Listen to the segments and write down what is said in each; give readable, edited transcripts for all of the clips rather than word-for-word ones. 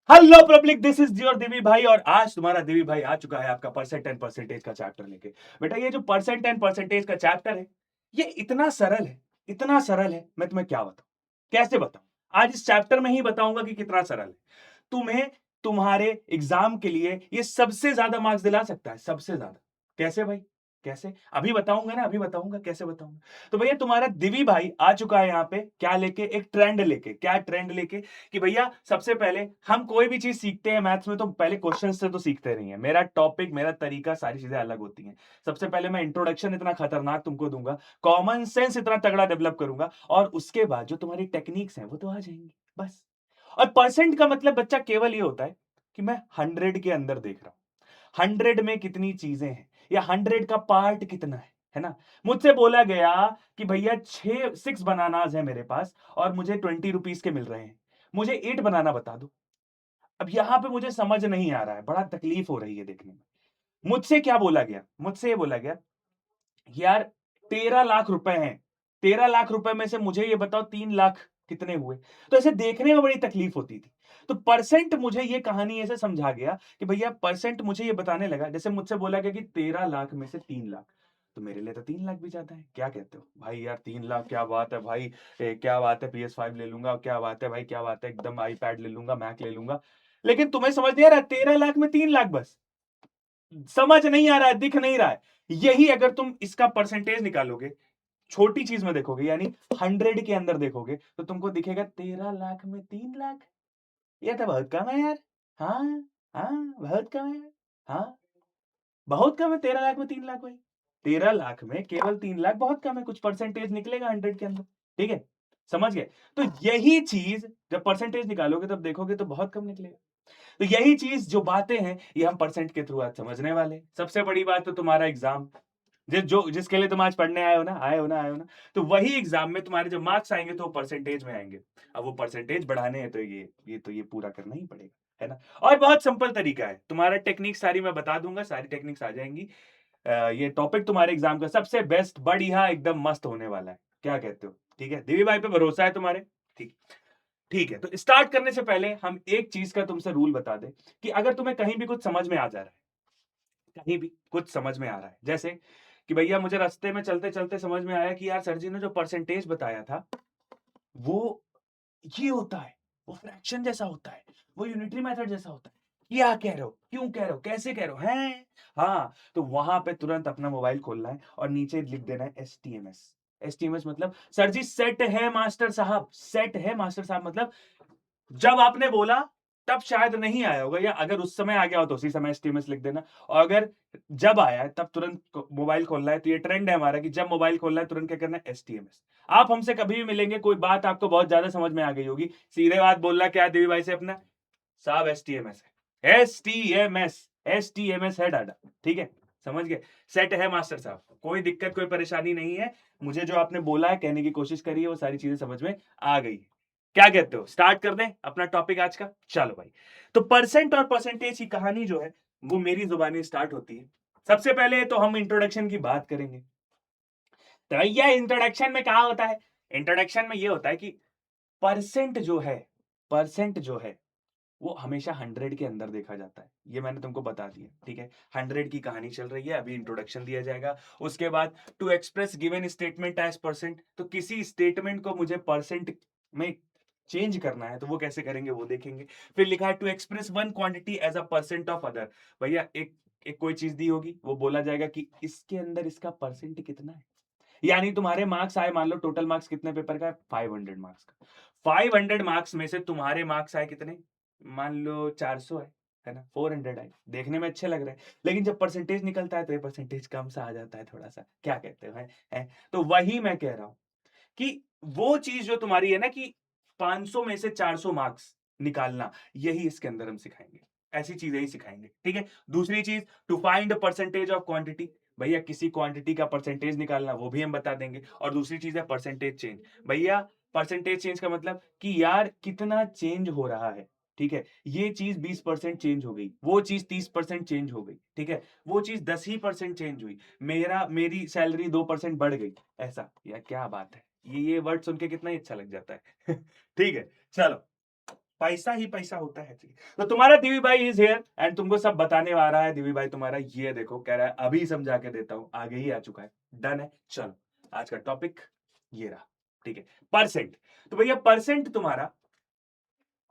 Hello public, this is your Devi bhai और आज तुम्हारा देवी भाई आ चुका है आपका परसेंट एंड परसेंटेज का चैप्टर लेके। बेटा ये जो परसेंट एंड परसेंटेज का चैप्टर है, ये इतना सरल है, इतना सरल है, मैं तुम्हें क्या बताऊं, कैसे बताऊं। आज इस चैप्टर में ही बताऊंगा कि कितना सरल है। तुम्हें तुम्हारे एग्जाम के लिए ये सबसे ज्यादा मार्क्स दिला सकता है, सबसे ज्यादा। कैसे भाई, कैसे? अभी बताऊंगा ना, अभी बताऊंगा कैसे बताऊंगा। तो भैया तुम्हारा दिवी भाई आ चुका है यहाँ पे, क्या लेके? एक ट्रेंड लेके। क्या ट्रेंड लेके? कि भैया सबसे पहले हम कोई भी चीज सीखते हैं मैथ्स में तो पहले क्वेश्चन से तो सीखते नहीं है। मेरा टॉपिक, मेरा तरीका, सारी चीजें अलग होती हैं। सबसे पहले मैं इंट्रोडक्शन इतना खतरनाक तुमको दूंगा, कॉमन सेंस इतना तगड़ा डेवलप करूंगा, और उसके बाद जो तुम्हारी टेक्निक्स हैं वो तो आ जाएंगी, बस। और परसेंट का मतलब बच्चा केवल ये होता है कि मैं 100 के अंदर देख रहा हूं, 100 में कितनी चीजें हैं, या 100 का पार्ट कितना है ना। मुझसे बोला गया कि भैया 6 बनानाज है मेरे पास और मुझे 20 रुपीज के मिल रहे हैं, मुझे 8 बनाना बता दो। अब यहां पे मुझे समझ नहीं आ रहा है, बड़ा तकलीफ हो रही है देखने में। मुझसे क्या बोला गया? मुझसे ये बोला गया, यार 13 लाख रुपए हैं, 13 लाख रुपए में से मुझे ये बताओ 3 लाख कितने हुए। तो ऐसे देखने में बड़ी तकलीफ होती थी। तो परसेंट मुझे ये कहानी ऐसे समझा गया कि भैया परसेंट मुझे ये बताने लगा, जैसे मुझसे बोला गया कि 13 लाख में से 3 लाख, तो मेरे लिए तो 3 लाख भी ज्यादा है। क्या कहते हो भाई? यार 3 लाख क्या बात है भाई, क्या बात है, PS5 ले लूंगा, क्या बात है भाई, क्या बात है, एकदम आईपैड ले लूंगा, मैक ले लूंगा। लेकिन तुम्हें समझ नहीं आ रहा, 13 लाख में 3 लाख बस, समझ नहीं आ रहा है, दिख नहीं रहा है। यही अगर तुम इसका परसेंटेज निकालोगे, छोटी चीज में देखोगे, यानी 100 के अंदर देखोगे, तो तुमको दिखेगा 13 लाख में 3 लाख, ये तो बहुत कम है यार। हाँ, हाँ, बहुत कम है यार। हाँ, बहुत कम है 13 लाख में 3 लाख भाई। 13 लाख में केवल 3 लाख बहुत कम है, कुछ परसेंटेज निकलेगा 100 के अंदर। ठीक है, समझ गए? तो यही चीज जब परसेंटेज निकालोगे तब देखोगे तो बहुत कम निकलेगा। तो यही चीज जो बातें हैं ये हम परसेंट के थ्रू आज समझने वाले हैं। सबसे बड़ी बात तो तुम्हारा एग्जाम, जिसके लिए तुम आज पढ़ने आए हो ना, आए हो ना, तो वही एग्जाम में तुम्हारे जब मार्क्स आएंगे तो वो परसेंटेज में आएंगे। अब वो परसेंटेज बढ़ाने हैं तो ये पूरा करना ही पड़ेगा, है ना। और बहुत सिंपल तरीका है, तुम्हारा टेक्निक सारी मैं बता दूंगा, सारी टेक्निक्स आ जाएंगी। ये टॉपिक तुम्हारे एग्जाम का सबसे बेस्ट, बढ़िया, एकदम मस्त होने वाला है। क्या कहते हो? ठीक है, देवी भाई पे भरोसा है तुम्हारे? ठीक, ठीक है। तो स्टार्ट करने से पहले हम एक चीज का तुमसे रूल बता दें, कि अगर तुम्हें कहीं भी कुछ समझ में आ जा रहा है, कहीं भी कुछ समझ में आ रहा है, जैसे कि भैया मुझे रास्ते में चलते चलते समझ में आया कि यार सर जी ने जो परसेंटेज बताया था वो ये होता है, वो फ्रैक्शन जैसा होता है, वो यूनिटरी मेथड जैसा होता है। क्या कह रहे हो, क्यों कह रहे हो, कैसे कह रहे हो हैं? हाँ, तो वहां पे तुरंत अपना मोबाइल खोलना है और नीचे लिख देना है एसटीएमएस। एसटीएमएस मतलब सर जी सेट है मास्टर साहब, सेट है मास्टर साहब, मतलब जब आपने बोला तब शायद नहीं आया होगा, या अगर उस समय आ गया हो तो उसी समय एसटीएमएस लिख देना। और अगर जब आया है तब तुरंत मोबाइल खोलना है। तो ये ट्रेंड है हमारा कि जब मोबाइल खोलना है तुरंत क्या करना है, एसटीएमएस। आप हमसे कभी भी मिलेंगे, कोई बात आपको बहुत ज्यादा समझ में आ गई होगी, सीधे बात बोलना क्या है देवी भाई से अपना, साहब एसटीएमएस है, एसटीएमएस, एसटीएमएस है डाटा। ठीक है, समझ गए? सेट है मास्टर साहब, कोई दिक्कत कोई परेशानी नहीं है। मुझे जो आपने बोला है, कहने की कोशिश करी है, वो सारी चीजें समझ में आ गई। क्या कहते हो, स्टार्ट कर दें अपना टॉपिक आज का? चलो भाई। तो परसेंट और परसेंटेज की कहानी जो है वो मेरी जुबानी स्टार्ट होती है। सबसे पहले तो हम इंट्रोडक्शन की बात करेंगे। तो भैया इंट्रोडक्शन में क्या होता है? इंट्रोडक्शन में ये होता है कि परसेंट जो है, परसेंट जो है वो हमेशा 100 के अंदर देखा जाता है। ये मैंने तुमको बता दिया, ठीक है। 100 की कहानी चल रही है, अभी इंट्रोडक्शन दिया जाएगा। उसके बाद to express given statement as percent, तो किसी स्टेटमेंट को मुझे परसेंट में चेंज करना है तो वो कैसे करेंगे वो देखेंगे। फिर लिखा है to express one quantity as a percent of other. भैया एक एक कोई चीज दी होगी, वो बोला जाएगा कि इसके अंदर इसका परसेंट कितना है। यानी तुम्हारे मार्क्स आए, मान लो टोटल मार्क्स कितने पेपर का है, 500 मार्क्स का। 500 मार्क्स में से तुम्हारे मार्क्स आए कितने? मान लो 400 है ना, 400 आए, देखने में अच्छे लग रहे हैं। लेकिन जब परसेंटेज निकलता है तो ये परसेंटेज कम सा आ जाता है थोड़ा सा। क्या कहते हो, है? तो वही मैं कह रहा हूं कि वो चीज जो तुम्हारी है ना, कि 500 में से 400 मार्क्स निकालना, यही इसके अंदर हम सिखाएंगे। ऐसी चीजें ही सिखाएंगे, ठीक है। दूसरी चीज, to find percentage of quantity. भैया किसी क्वांटिटी का परसेंटेज निकालना, वो भी हम बता देंगे। और दूसरी चीज है परसेंटेज चेंज। भैया परसेंटेज चेंज का मतलब कि यार कितना चेंज हो रहा है, ठीक है। ये चीज 20% चेंज हो गई, वो चीज 30% चेंज हो गई, ठीक है। वो चीज 10% चेंज हुई, मेरी सैलरी 2% बढ़ गई, ऐसा। यार क्या बात है, ये वर्ड सुन के कितना ही अच्छा लग जाता है। ठीक है, चलो। पैसा ही पैसा होता है। तो तुम्हारा दिवी भाई इज हियर एंड तुमको सब बताने आ रहा है। दिवी भाई तुम्हारा ये देखो कह रहा है अभी समझा के देता हूं, आगे ही आ चुका है। डन है। चलो आज का टॉपिक ये रहा, ठीक है, परसेंट। तो भैया परसेंट तुम्हारा,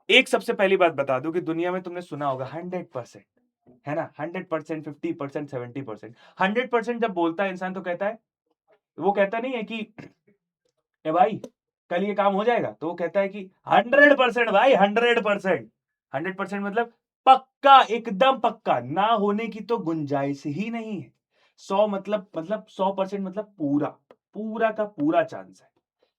एक सबसे पहली बात बता दूं कि दुनिया में तुमने सुना होगा 100%, है ना, 100%, 50%, 70%। 100% जब बोलता है इंसान तो कहता है, वो कहता नहीं है कि ए भाई कल ये काम हो जाएगा, तो वो कहता है कि 100% भाई, 100%। 100% मतलब पक्का, एकदम पक्का, ना होने की तो गुंजाइश ही नहीं है। 100 मतलब 100% मतलब पूरा, पूरा का पूरा चांस है।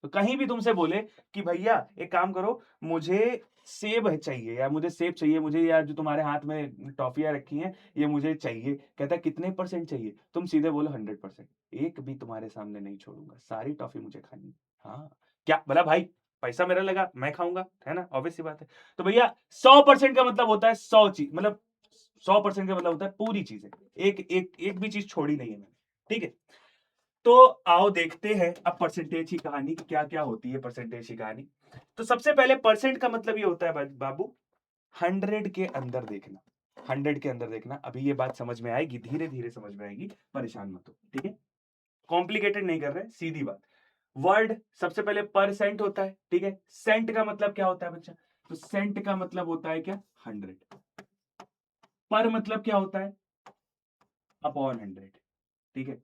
तो कहीं भी तुमसे बोले कि भैया एक काम करो, मुझे सेब चाहिए, या मुझे सेब चाहिए, मुझे यार जो तुम्हारे हाथ में टॉफियां रखी हैं ये मुझे चाहिए, कहता है कितने परसेंट चाहिए, तुम सीधे बोलो 100%। एक भी तुम्हारे सामने नहीं छोड़ूंगा, सारी टॉफी मुझे खानी है। हाँ, क्या बोला भाई, पैसा मेरा लगा मैं खाऊंगा, है ना, ऑब्वियस सी बात है। तो भैया 100% का मतलब होता है 100 चीज, मतलब 100% का मतलब होता है पूरी चीजें, एक एक एक भी चीज छोड़ी नहीं है मैंने, ठीक है। तो आओ देखते हैं अब परसेंटेज की कहानी क्या क्या होती है, परसेंटेज की कहानी। तो सबसे पहले परसेंट का मतलब ये होता है बाबू, 100 के अंदर देखना। 100 के अंदर देखना, अभी ये बात समझ में आएगी, धीरे धीरे समझ में आएगी, परेशान मत हो, ठीक है। कॉम्प्लिकेटेड नहीं कर रहे, सीधी बात। वर्ड सबसे पहले परसेंट होता है, ठीक है। सेंट का मतलब क्या होता है बच्चा, तो सेंट का मतलब होता है क्या, 100। पर मतलब क्या होता है, अपॉन 100, ठीक है,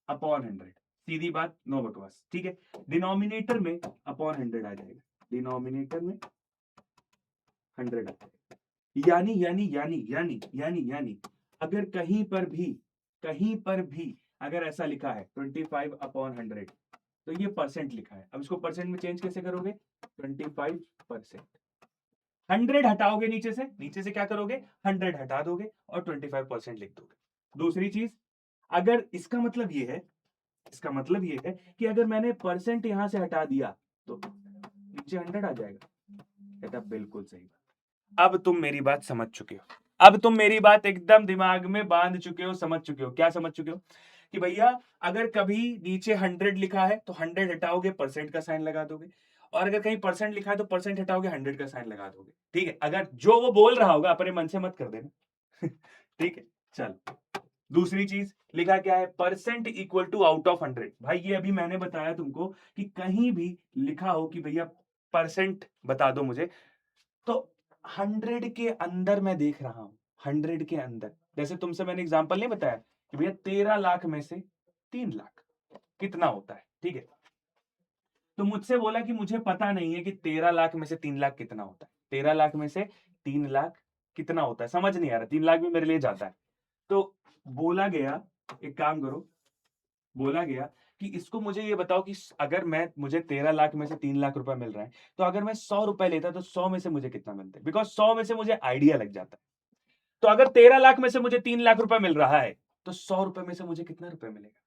अपॉन 100। सीधी बात, नो बकवास, ठीक है। डिनोमिनेटर में अपॉन 100 आ जाएगा, डिनोमिनेटर में 100 आ जाएगा। यानी अगर कहीं पर भी अगर ऐसा लिखा है 25/100, तो ये परसेंट लिखा है। अब इसको परसेंट में चेंज कैसे करोगे, 25%। 100 हटाओगे नीचे से क्या करोगे, 100 हटा दोगे और 25% लिख दोगे। दूसरी चीज, अगर इसका मतलब ये है कि अगर मैंने परसेंट यहां से हटा दिया तो नीचे 100 आ जाएगा। कहता बिल्कुल सही बात। अब तुम मेरी बात समझ चुके हो, अब तुम मेरी बात एकदम दिमाग में बांध चुके हो, समझ चुके हो। क्या समझ चुके हो, कि भैया अगर कभी नीचे 100 लिखा है तो 100 हटाओगे, परसेंट का साइन लगा दोगे, और अगर कहीं परसेंट लिखा है तो परसेंट हटाओगे, 100 का साइन लगा दोगे, ठीक है। अगर जो वो बोल रहा होगा अपने मन से मत कर देना ठीक है। चल दूसरी चीज लिखा क्या है, percent equal to out of 100। भाई ये अभी मैंने बताया तुमको कि कहीं भी लिखा हो कि भैया परसेंट बता दो मुझे, तो 100 के अंदर मैं देख रहा हूं, 100 के अंदर। जैसे तुमसे मैंने एग्जांपल नहीं बताया कि भैया 13 लाख में से 3 लाख कितना होता है, ठीक है। तो मुझसे बोला कि मुझे पता नहीं है कि 13 लाख में से 3 लाख कितना होता है, 13 लाख में से 3 लाख कितना होता है, समझ नहीं आ रहा, 3 लाख भी मेरे लिए जाता है। तो बोला गया, एक काम करो, बोला गया कि इसको मुझे ये बताओ कि अगर मुझे 13 लाख में से 3 लाख रुपए मिल रहा है, तो अगर मैं 100 रुपए लेता तो 100 में से मुझे कितना मिलता है, बिकॉज 100 में से मुझे आइडिया लग जाता है। तो अगर 13 लाख में से मुझे 3 लाख रुपए मिल रहा है, तो 100 रुपए में से मुझे कितना रुपए मिलेगा,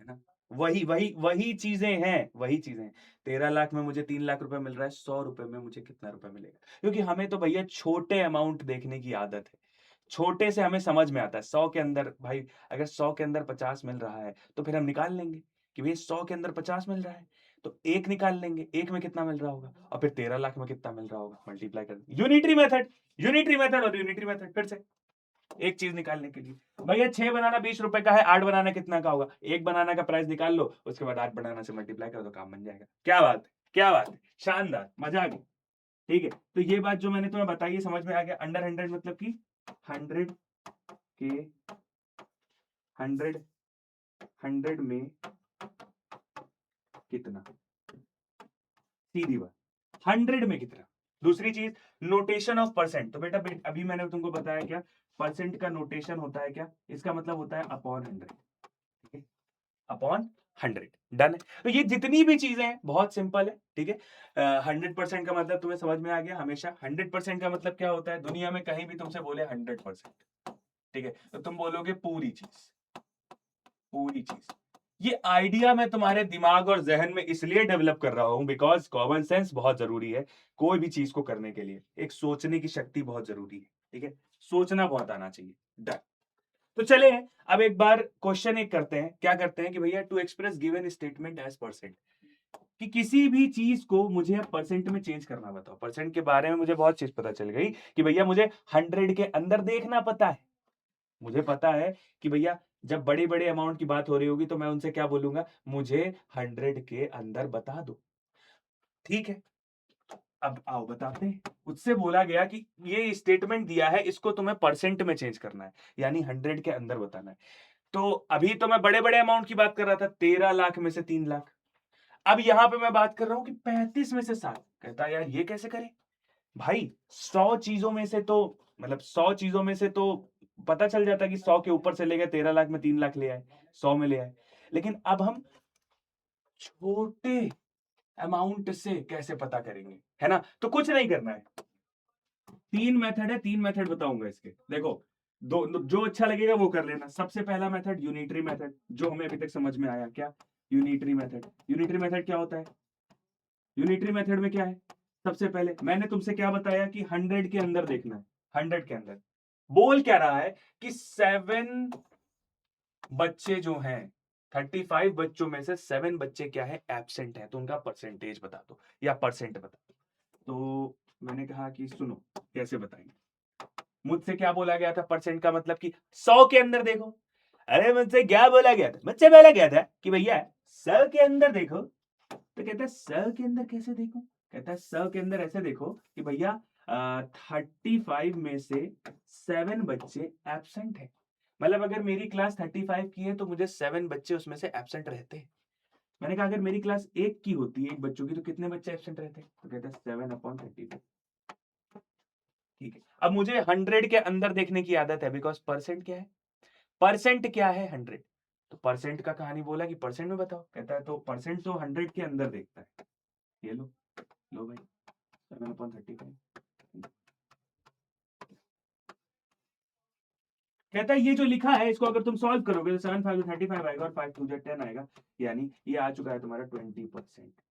है ना। वही चीजें हैं, वही चीजें हैं। 13 लाख में मुझे 3 लाख रुपए मिल रहा है, 100 रुपए में मुझे कितना रुपए मिलेगा, क्योंकि हमें तो भैया छोटे अमाउंट देखने की आदत है। छोटे से हमें समझ में आता है। 100 के अंदर भाई, अगर 100 के अंदर 50 मिल रहा है तो फिर हम निकाल लेंगे कि भैया 100 के अंदर 50 मिल रहा है, तो एक निकाल लेंगे, एक में कितना मिल रहा होगा, और फिर 13 लाख में कितना मिल रहा होगा, मल्टीप्लाई कर, यूनिटरी मेथड और यूनिटरी मेथड, फिर से एक चीज निकालने के लिए। भैया 6 बनाना 20 रुपए का है, 8 बनाना कितना का होगा, एक बनाना का प्राइस निकाल लो, उसके बाद 8 बनाना से मल्टीप्लाई कर दो, काम बन जाएगा। क्या बात है, क्या बात है, शानदार, मजा आ गया, ठीक है। तो ये बात जो मैंने तुम्हें बताई समझ में आ गया। अंडर 100 मतलब कि 100 के 100 100 में कितना, सीधी बात, 100 में कितना। दूसरी चीज, नोटेशन ऑफ परसेंट। तो बेटा अभी मैंने तुमको बताया क्या, परसेंट का नोटेशन होता है क्या, इसका मतलब होता है अपॉन 100, ठीक है, अपॉन 100। डन है। तो ये जितनी भी चीजें हैं बहुत सिंपल है, ठीक है। 100% का मतलब तुम्हें समझ में आ गया। हमेशा 100% का मतलब क्या होता है, दुनिया में कहीं भी तुमसे बोले 100%, ठीक है, तो तुम बोलोगे पूरी चीज, पूरी चीज। ये आइडिया मैं तुम्हारे दिमाग और जहन में इसलिए डेवलप कर रहा हूं बिकॉज कॉमन सेंस बहुत जरूरी है। कोई भी चीज को करने के लिए एक सोचने की शक्ति बहुत जरूरी है, ठीक है, सोचना बहुत आना चाहिए। डन। तो चले अब एक बार क्वेश्चन एक करते हैं, क्या करते हैं कि भैया to express given statement as percent, कि किसी भी चीज को मुझे अब परसेंट में चेंज करना बताओ। परसेंट के बारे में मुझे बहुत चीज पता चल गई कि भैया मुझे 100 के अंदर देखना पता है। मुझे पता है कि भैया जब बड़े बड़े अमाउंट की बात हो रही होगी तो मैं उनसे क्या बोलूंगा, मुझे 100 के अंदर बता दो। ठीक है, अब आओ बताते हैं। उससे बोला गया कि ये स्टेटमेंट दिया है, इसको तुम्हें परसेंट में चेंज करना है, यानी 100 के अंदर बताना है। तो अभी तो मैं बड़े बड़े अमाउंट की बात कर रहा था, 13 लाख में से 3 लाख। अब यहां पे मैं बात कर रहा हूं कि 35 में से 7। कहता है यार ये कैसे करें भाई, 100 चीजों में से तो, मतलब 100 चीजों में से तो पता चल जाता कि 100 के ऊपर से ले गए, 13 लाख में 3 लाख ले आए, 100 में ले आए। लेकिन अब हम छोटे अमाउंट से कैसे पता करेंगे, है ना? तो कुछ नहीं करना है, 3 मेथड है, 3 मेथड बताऊंगा इसके। देखो, जो अच्छा लगेगा वो कर लेना। सबसे पहला मेथड यूनिटरी मेथड, जो हमें अभी तक समझ में आया। क्या यूनिटरी मेथड? यूनिटरी मेथड क्या होता है? यूनिटरी मेथड में क्या है? सबसे पहले मैंने तुमसे क्या बताया कि 100 के अंदर देखना है। 100 के अंदर बोल क्या रहा है कि 7 बच्चे जो हैं, 35 बच्चों में से 7 बच्चे क्या है, एब्सेंट है, तो उनका परसेंटेज बता दो या परसेंट बता दो। तो मैंने कहा कि सुनो कैसे बताएंगे। मुझसे क्या बोला गया था परसेंट का मतलब कि 100 के अंदर देखो। अरे मुझसे क्या बोला गया था? मुझसे बोला गया था कि भैया 100 के अंदर देखो। तो कहता है 100 के अंदर कैसे देखो? कहता है 100 के अंदर ऐसे देखो कि भैया 35 में से 7 बच्चे एब्सेंट है। मतलब अगर मेरी क्लास 35 की है तो मुझे 7 बच्चे उसमें से एब्सेंट रहते हैं। मैंने कहा अगर मेरी क्लास 1 की होती है, एक बच्चों की, तो कितने बच्चे एब्सेंट रहते हैं? तो कहता है 7/35। ठीक है, अब मुझे 100 के अंदर देखने की आदत है, बिकॉज परसेंट क्या है? परसेंट क्या है? 100। तो परसेंट का कहानी बोला कि परसेंट में बताओ। कहता है तो परसेंट तो 100 के अंदर देखता है। ये लो, लो भाई, 7/35। कहता है ये जो लिखा है इसको अगर तुम सॉल्व करोगे तो 7×5 = 35 आएगा और 5×2 = 10 आएगा, यानी ये आ चुका है तुम्हारा 20%।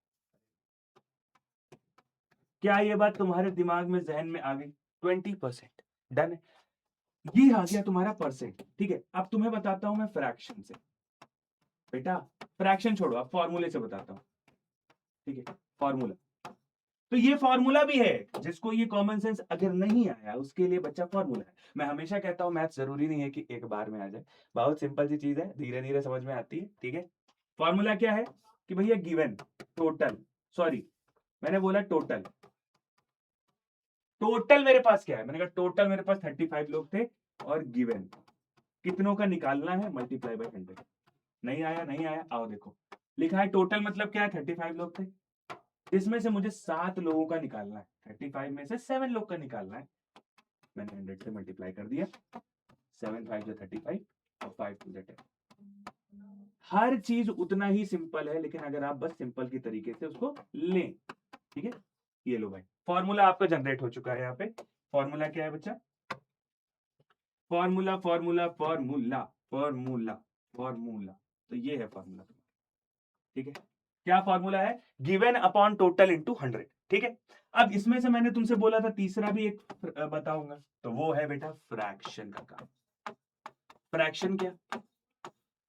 क्या ये बात तुम्हारे दिमाग में, जहन में आ गई? 20% डन है। ये आ गया तुम्हारा परसेंट। ठीक है, अब तुम्हें बताता हूं मैं फ्रैक्शन से। बेटा फ्रैक्शन छोड़ो, अब फॉर्मूले से बताता हूं। ठीक है, फॉर्मूला, तो ये फॉर्मूला भी है। जिसको ये कॉमन सेंस अगर नहीं आया उसके लिए बच्चा फॉर्मूला है। मैं हमेशा कहता हूं मैथ जरूरी नहीं है कि एक बार में आ जाए, बहुत सिंपल सी चीज है, धीरे धीरे समझ में आती है। ठीक है, फॉर्मूला क्या है कि भैया गिवन टोटल, सॉरी मैंने बोला टोटल, टोटल मेरे पास क्या है? मैंने कहा टोटल मेरे पास 35 लोग थे और गिवन कितनों का निकालना है, मल्टीप्लाई बाय 100। नहीं आया, नहीं आया, आओ देखो, लिखा है टोटल मतलब क्या है, 35 लोग थे, इसमें से मुझे 7 लोगों का निकालना है, 35 में से 7 लोग का निकालना है। मैंने 100 से मल्टीप्लाई कर दिया, 7×5 = 35 और 5×2 = 10। हर चीज उतना ही सिंपल है, लेकिन अगर आप बस सिंपल की तरीके से उसको लें। ठीक है, ये लो भाई, फॉर्मूला आपका जनरेट हो चुका है। यहाँ पे फॉर्मूला क्या है बच्चा? Formula formula formula formula formula, तो ये है फॉर्मूला। ठीक है, क्या फॉर्मूला है? Given upon total into 100। ठीक है, अब इसमें से मैंने तुमसे बोला था तीसरा भी एक बताऊंगा, तो वो है बेटा फ्रैक्शन का काम। फ्रैक्शन क्या?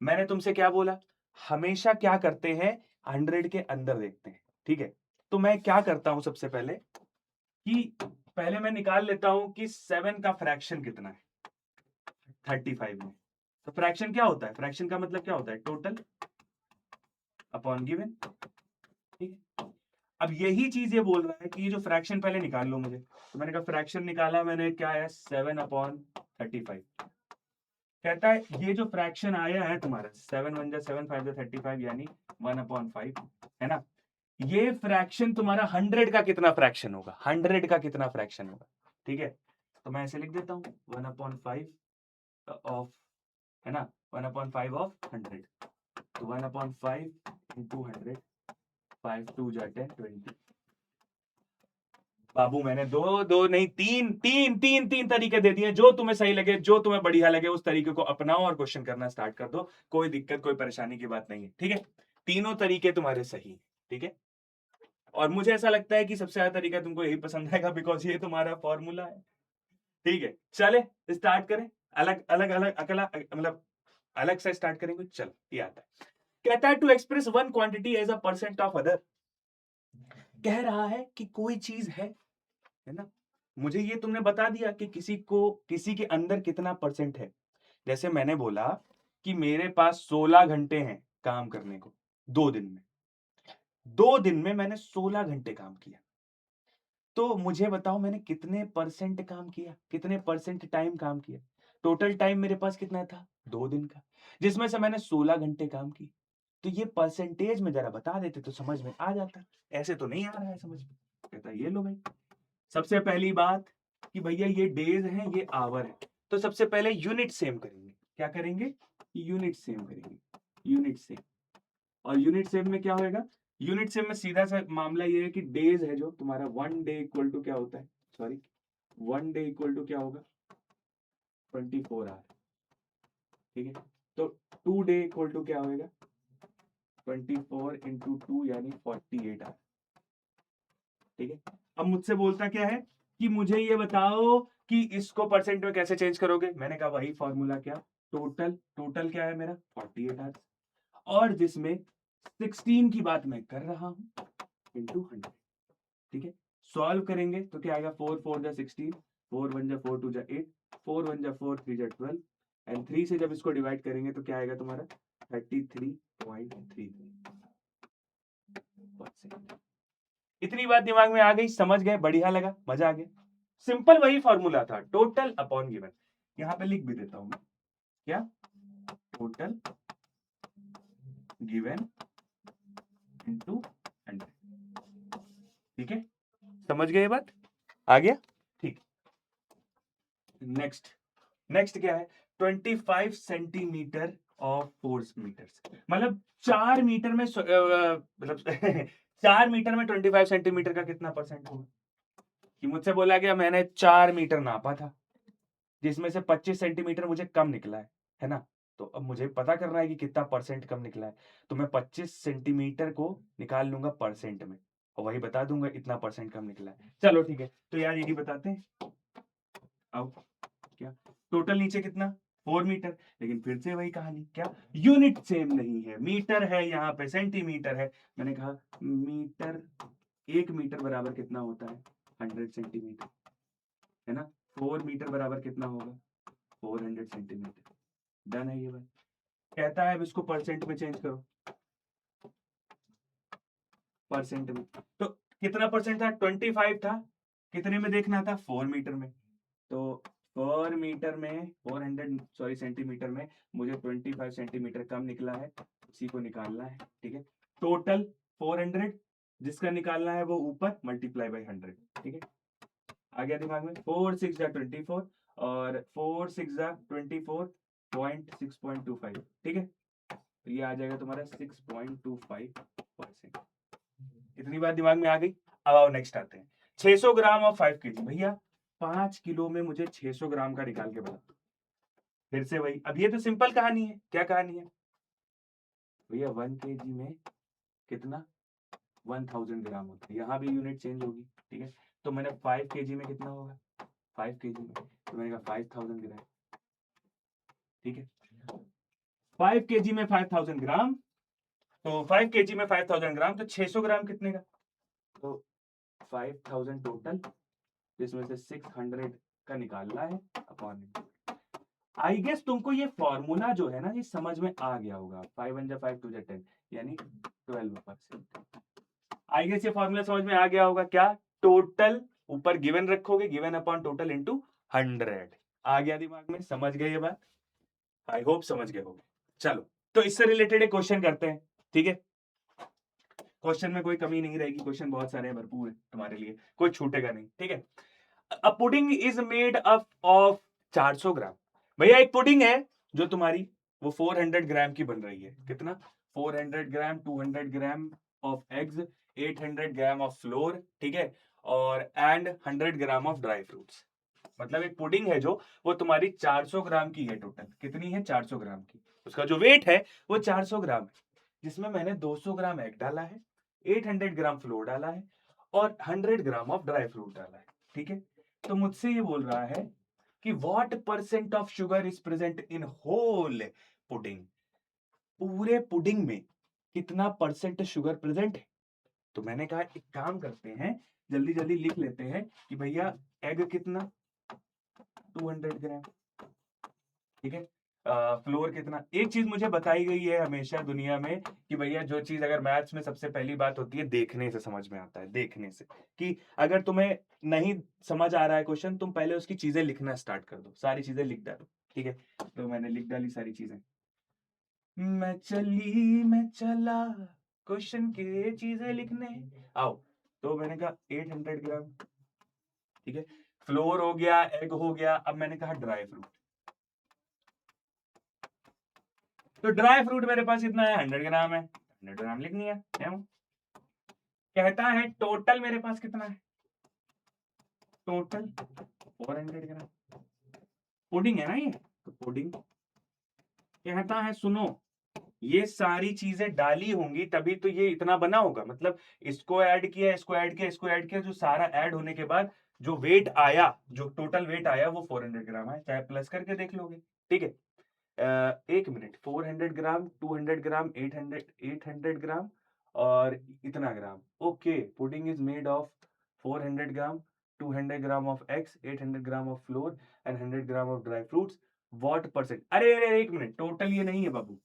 मैंने तुमसे क्या बोला? हमेशा क्या करते हैं, 100 के अंदर देखते हैं। ठीक है, तो मैं क्या करता हूं सबसे पहले कि पहले मैं निकाल लेता हूं कि 7 का फ्रैक्शन कितना है 35 में। तो फ्रैक्शन क्या होता है? फ्रैक्शन का मतलब क्या होता है? Total upon given. ठीक है, अब यही चीज ये बोल रहा है कि ये जो फ्रैक्शन पहले निकाल लो मुझे। तो मैंने कहा फ्रैक्शन निकाला मैंने, क्या है 7/35। कहता है ये जो फ्रैक्शन आया है तुम्हारा 7×1 = 7, 5×35 यानी 1/5, है ना? ये फ्रैक्शन तुम्हारा 100 का कितना फ्रैक्शन होगा, 100 का कितना फ्रैक्शन होगा? ठीक है, तो मैं ऐसे लिख देता हूँ 1/5 ऑफ, है ना, 1/5 ऑफ 100। तो 1/5 इंटू 100, 5×2 = 10, 20। बाबू मैंने दो दो नहीं, तीन तीन तीन तीन तरीके दे दिए, जो तुम्हें सही लगे, जो तुम्हें बढ़िया लगे उस तरीके को अपनाओ और क्वेश्चन करना स्टार्ट कर दो। कोई दिक्कत, कोई परेशानी की बात नहीं है। ठीक है, तीनों तरीके तुम्हारे सही हैं। ठीक है, और मुझे ऐसा लगता है कि सबसे ज्यादा तरीका तुमको यही पसंद आएगा, बिकॉज ये तुम्हारा फॉर्मूला है। ठीक है, चले स्टार्ट करें। अलग अलग अलग अकेला मतलब अलग से स्टार्ट करेंगे। चलो, ये आता है। कहता है to express one quantity as a percent of other. कह रहा है कि कोई चीज है ना। मुझे ये तुमने बता दिया कि किसी के अंदर कितना परसेंट है। जैसे मैंने बोला कि मेरे पास 16 घंटे हैं काम करने को 2 दिन में। 2 दिन में मैंने 16 घंटे काम किया। तो मुझे बताओ मैंने कितने परसेंट काम किया, कितने परसेंट टाइम काम किया। टोटल टाइम मेरे पास कितना था, 2 दिन का, जिसमें से मैंने 16 घंटे काम की। तो ये परसेंटेज में जरा बता देते तो समझ में आ जाता। ऐसे तो नहीं आ रहा है समझ में। कहता ये लो भाई, सबसे पहली बात कि भैया ये डेज हैं, ये आवर है। तो सबसे पहले यूनिट सेम करेंगे। क्या करेंगे, यूनिट सेम करेंगे। यूनिट सेम, और यूनिट सेम में क्या होएगा, यूनिट सेम में सीधा सा मामला ये है कि डेज है जो तुम्हारा, 1 डे इक्वल टू क्या होता है, सॉरी 1 डे इक्वल टू क्या होगा, 24 आवर। ठीक है, तो 2 डे इक्वल टू क्या होगा, 24 × 2 यानी 48 आवर। ठीक है, अब मुझसे बोलता क्या है कि मुझे ये बताओ कि इसको परसेंट में कैसे चेंज करोगे। मैंने कहा वही फॉर्मूला, क्या, टोटल क्या है मेरा 48 आवर्स, और जिसमें 16 की बात मैं कर रहा हूं इंटू 100। ठीक है, सॉल्व करेंगे तो क्या आएगा, 4 4 जा 16, 4 1 जा 4 2 जा 8, 4 1 जा 4 3 जा 12, एंड 3 से जब इसको डिवाइड करेंगे तो क्या आएगा तुम्हारा 33.33%। इतनी बात दिमाग में आ गई, समझ गए, बढ़िया लगा, मजा आ गया। सिंपल वही फॉर्मूला था, टोटल अपॉन गिवन। यहां पे लिख भी देता हूं मैं, क्या, टोटल गिवन इंटू 100। ठीक है, समझ गए ये बात, आ गया। ठीक, नेक्स्ट, नेक्स्ट क्या है, 25 सेंटीमीटर ऑफ 4 मीटर्स, मतलब 4 मीटर में मतलब 4 मीटर में 25 सेंटीमीटर का कितना परसेंट होगा। कि मुझसे बोला गया, मैंने 4 मीटर नापा था, जिसमें से 25 सेंटीमीटर मुझे कम निकला है ना। तो अब मुझे पता करना है कि कितना परसेंट कम निकला है। तो मैं 25 सेंटीमीटर को निकाल लूंगा परसेंट में, और वही बता दूंगा इतना परसेंट कम निकला है। चलो ठीक है, तो यार यही बताते हैं। अब क्या, टोटल नीचे कितना, 4 मीटर, लेकिन फिर से वही कहानी, क्या, यूनिट सेम नहीं है, मीटर है यहाँ पे, सेंटीमीटर है। मैंने कहा मीटर, 1 मीटर बराबर कितना होता है, 100 सेंटीमीटर, है ना। 4 मीटर बराबर कितना होगा, 400 सेंटीमीटर। डन है ये बात। कहता है अब इसको परसेंट में चेंज करो, परसेंट में। तो कितना परसेंट था, 25 था, कितने में देखना था, 4 मीटर में। तो 4 मीटर में 400, सॉरी सेंटीमीटर में मुझे 25 सेंटीमीटर कम निकला है, उसी को निकालना है। ठीक है, टोटल 400, जिसका निकालना है वो ऊपर, मल्टीप्लाई बाई 100। ठीक है, आ गया दिमाग में, 4 6 जा 24, और 4 6 जा 24.6.25। ठीक है, तो ये आ जाएगा तुम्हारा 6.25%। इतनी बात दिमाग में आ गई। अब आओ नेक्स्ट आते हैं, 600 ग्राम और 5 केजी। भैया 5 किलो में मुझे 600 ग्राम का निकाल के बता। फिर से वही, अब ये तो सिंपल कहानी है। क्या कहानी है भैया, 1 केजी में कितना, 1000 ग्राम होता है। यहाँ भी यूनिट चेंज होगी। ठीक है, तो मैंने 5 केजी में कितना होगा, 5 केजी में तो मैंने कहा 5000 ग्राम। ठीक है, 5 केजी में 5000 ग्राम, तो 5 केजी में 5000 ग्राम, तो 600 ग्राम कितने का, तो 5000 टोटल, जिसमें से 600 का निकालना है अपॉन। आई गेस तुमको ये फॉर्मूला जो है ना, ये समझ में आ गया होगा। 5 1 जा 5 2 जा 10 यानी 12%। आई गेस ये फॉर्मूला समझ में आ गया होगा। क्या, टोटल ऊपर गिवन रखोगे, गिवन अपॉन टोटल इंटू 100। आ गया दिमाग में, समझ गए ये बात, आई होप समझ गए होगे। चलो, तो इससे रिलेटेड एक क्वेश्चन करते हैं। ठीक है, क्वेश्चन में कोई कमी नहीं रहेगी, क्वेश्चन बहुत सारे हैं, भरपूर है तुम्हारे लिए, कोई छूटेगा नहीं। ठीक है, a pudding is made up of 400 gram. भैया एक पुडिंग है जो तुम्हारी वो 400 ग्राम की बन रही है। कितना, 400 gram, 200 gram of eggs, 800 gram of floor. ठीक है, और and 100 gram of dry fruits. मतलब एक पुडिंग है जो वो तुम्हारी 400 ग्राम की है। टोटल कितनी है, 400 ग्राम की। उसका जो वेट है वो 400 ग्राम है, जिसमें मैंने 200 ग्राम एग डाला है, 800 ग्राम फ्लोर डाला है, और 100 ग्राम ऑफ ड्राई फ्रूट डाला है। ठीक है, तो मुझसे ये बोल रहा है कि what percent of sugar is present in whole pudding. पूरे पुडिंग में कितना परसेंट शुगर प्रेजेंट है। तो मैंने कहा एक काम करते हैं, जल्दी जल्दी लिख लेते हैं कि भैया एग कितना, 200 ग्राम, ठीक है। फ्लोर कितना। एक चीज मुझे बताई गई है हमेशा दुनिया में कि भैया जो चीज अगर मैथ्स में सबसे पहली बात होती है, देखने से समझ में आता है, देखने से, कि अगर तुम्हें नहीं समझ आ रहा है क्वेश्चन, तुम पहले उसकी चीजें लिखना स्टार्ट कर दो, सारी चीजें लिख डालो, ठीक है। तो मैंने लिख डाली सारी चीजें। मैं चला क्वेश्चन के चीजें लिखने, आओ। तो मैंने कहा 800 ग्राम, ठीक है। फ्लोर हो गया, एग हो गया, अब मैंने कहा ड्राई फ्रूट। तो ड्राई फ्रूट मेरे पास कितना है, 100 ग्राम है, 100 ग्राम लिखनी है। कहता है टोटल मेरे पास कितना है, टोटल 400 ग्राम। पुडिंग है ना ये, तो पुडिंग। कहता है सुनो, ये सारी चीजें डाली होंगी तभी तो ये इतना बना होगा, मतलब इसको ऐड किया, इसको ऐड किया, इसको ऐड किया, जो सारा ऐड होने के बाद जो वेट आया, जो टोटल वेट आया वो 400 ग्राम है, चाहे प्लस करके देख लोगे, ठीक है। एक मिनट, 400 ग्राम, 200 ग्राम, 800 ग्राम और इतना gram. Okay, pudding is made of 400 gram, 200 gram of eggs, 800 gram of flour and 100 gram of dry fruits. What percent, अरे अरे एक मिनट, टोटल ये नहीं है बाबू,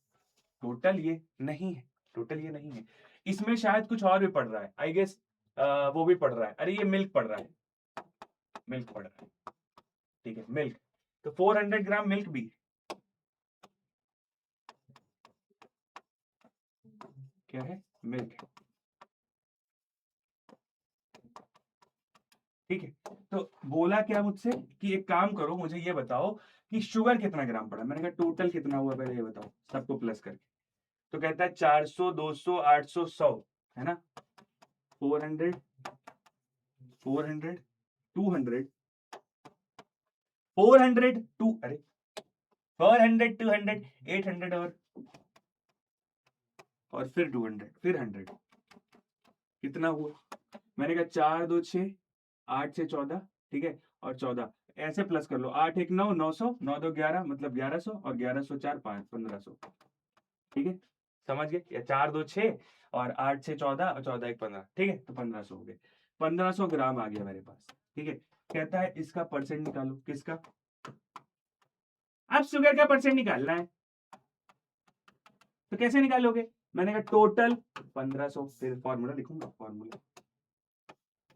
टोटल ये नहीं है, टोटल ये नहीं है। इसमें शायद कुछ और भी पड़ रहा है, आई गेस वो भी पड़ रहा है। अरे ये मिल्क पड़ रहा है, मिल्क पड़ रहा है, ठीक है, मिल्क। तो 400 ग्राम मिल्क भी, क्या है, मिल्क, ठीक है। तो बोला क्या मुझसे कि एक काम करो, मुझे ये बताओ कि शुगर कितना ग्राम पड़ा। मैंने कहा टोटल कितना हुआ पहले ये बताओ, सबको प्लस करके। तो कहता है 400, 200, 800, 100, है ना। 400, 400, 200, 400, 2, अरे 400, 200, 800 और फिर 200, फिर 100, कितना हुआ। मैंने कहा 4 2 6, 8 6 14, ठीक है, और 14 ऐसे प्लस कर लो, 8 1 9, 900, 9 2 11, मतलब 1100, और 1100 4 5, 1500, ठीक है। समझ गए, या 4 2 6 और 8 6 14 और 14 1 15, ठीक है, तो 1500 हो गए। 1500 ग्राम आ गया मेरे पास, ठीक है। कहता है इसका परसेंट निकालो, किसका, अब शुगर का परसेंट निकालना है, तो कैसे निकालोगे। मैंने कहा टोटल 1500, फिर फॉर्मूला लिखूंगा, फॉर्मूला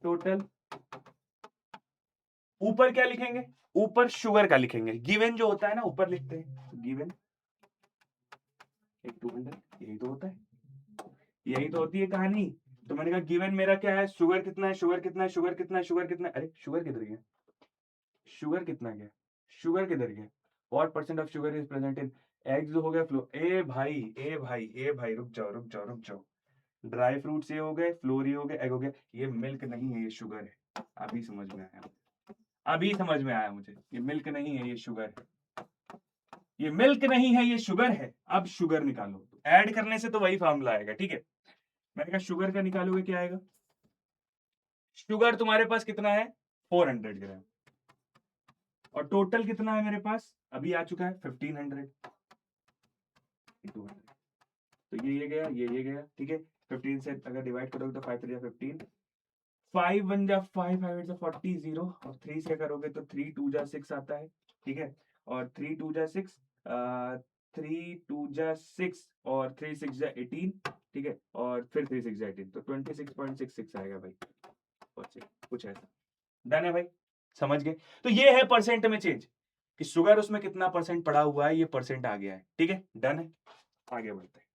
टोटल, ऊपर क्या लिखेंगे, ऊपर शुगर का लिखेंगे, गिवन जो होता है ना ऊपर लिखते हैं, गिवन एक 200, यही तो होता है, यही तो होती है कहानी। तो मैंने कहा गिवन मेरा क्या है, शुगर कितना है, शुगर कितना है, शुगर कितना है, शुगर कितना है, अरे शुगर किधर गया, शुगर कितना गया, शुगर किधर गया, what percent of sugar is present in eggs हो गया, फ्लो, ए भाई ए भाई ए भाई, रुक जाओ रुक जाओ रुक जाओ। ड्राई फ्रूट्स ये हो गए, फ्लोर ये हो गया, एग हो गया, ये मिल्क नहीं है, ये शुगर है। अभी समझ में आया, अभी समझ में आया मुझे, ये मिल्क नहीं है, ये शुगर है, ये मिल्क नहीं है, ये शुगर है। अब शुगर निकालो, ऐड करने से तो वही फॉर्मूला आएगा, ठीक है। मैंने कहा शुगर का निकालोगे क्या आएगा, शुगर तुम्हारे पास कितना है, 400 ग्राम, और टोटल कितना है मेरे पास, अभी आ चुका है 1500, 200, तो ये गया, ये गया, ठीक है। 15 से अगर डिवाइड करोगे तो 5 3 15, 5 1 जा 5, 5 8 जा 40, 0, और 3 से करोगे तो 3 2 जा 6 आता है, ठीक है। और 3 2 जा 6, 3 2 जा 6 और 3 6 जा 18, ठीक है, और फिर 3 6 जा 18, तो 26.66 आएगा भाई, कुछ ऐसा। डन है भाई, समझ गए। तो ये है परसेंट में चेंज, कि शुगर उसमें कितना परसेंट पड़ा हुआ है, ये परसेंट आ गया है, ठीक है, डन है। आगे बढ़ते हैं,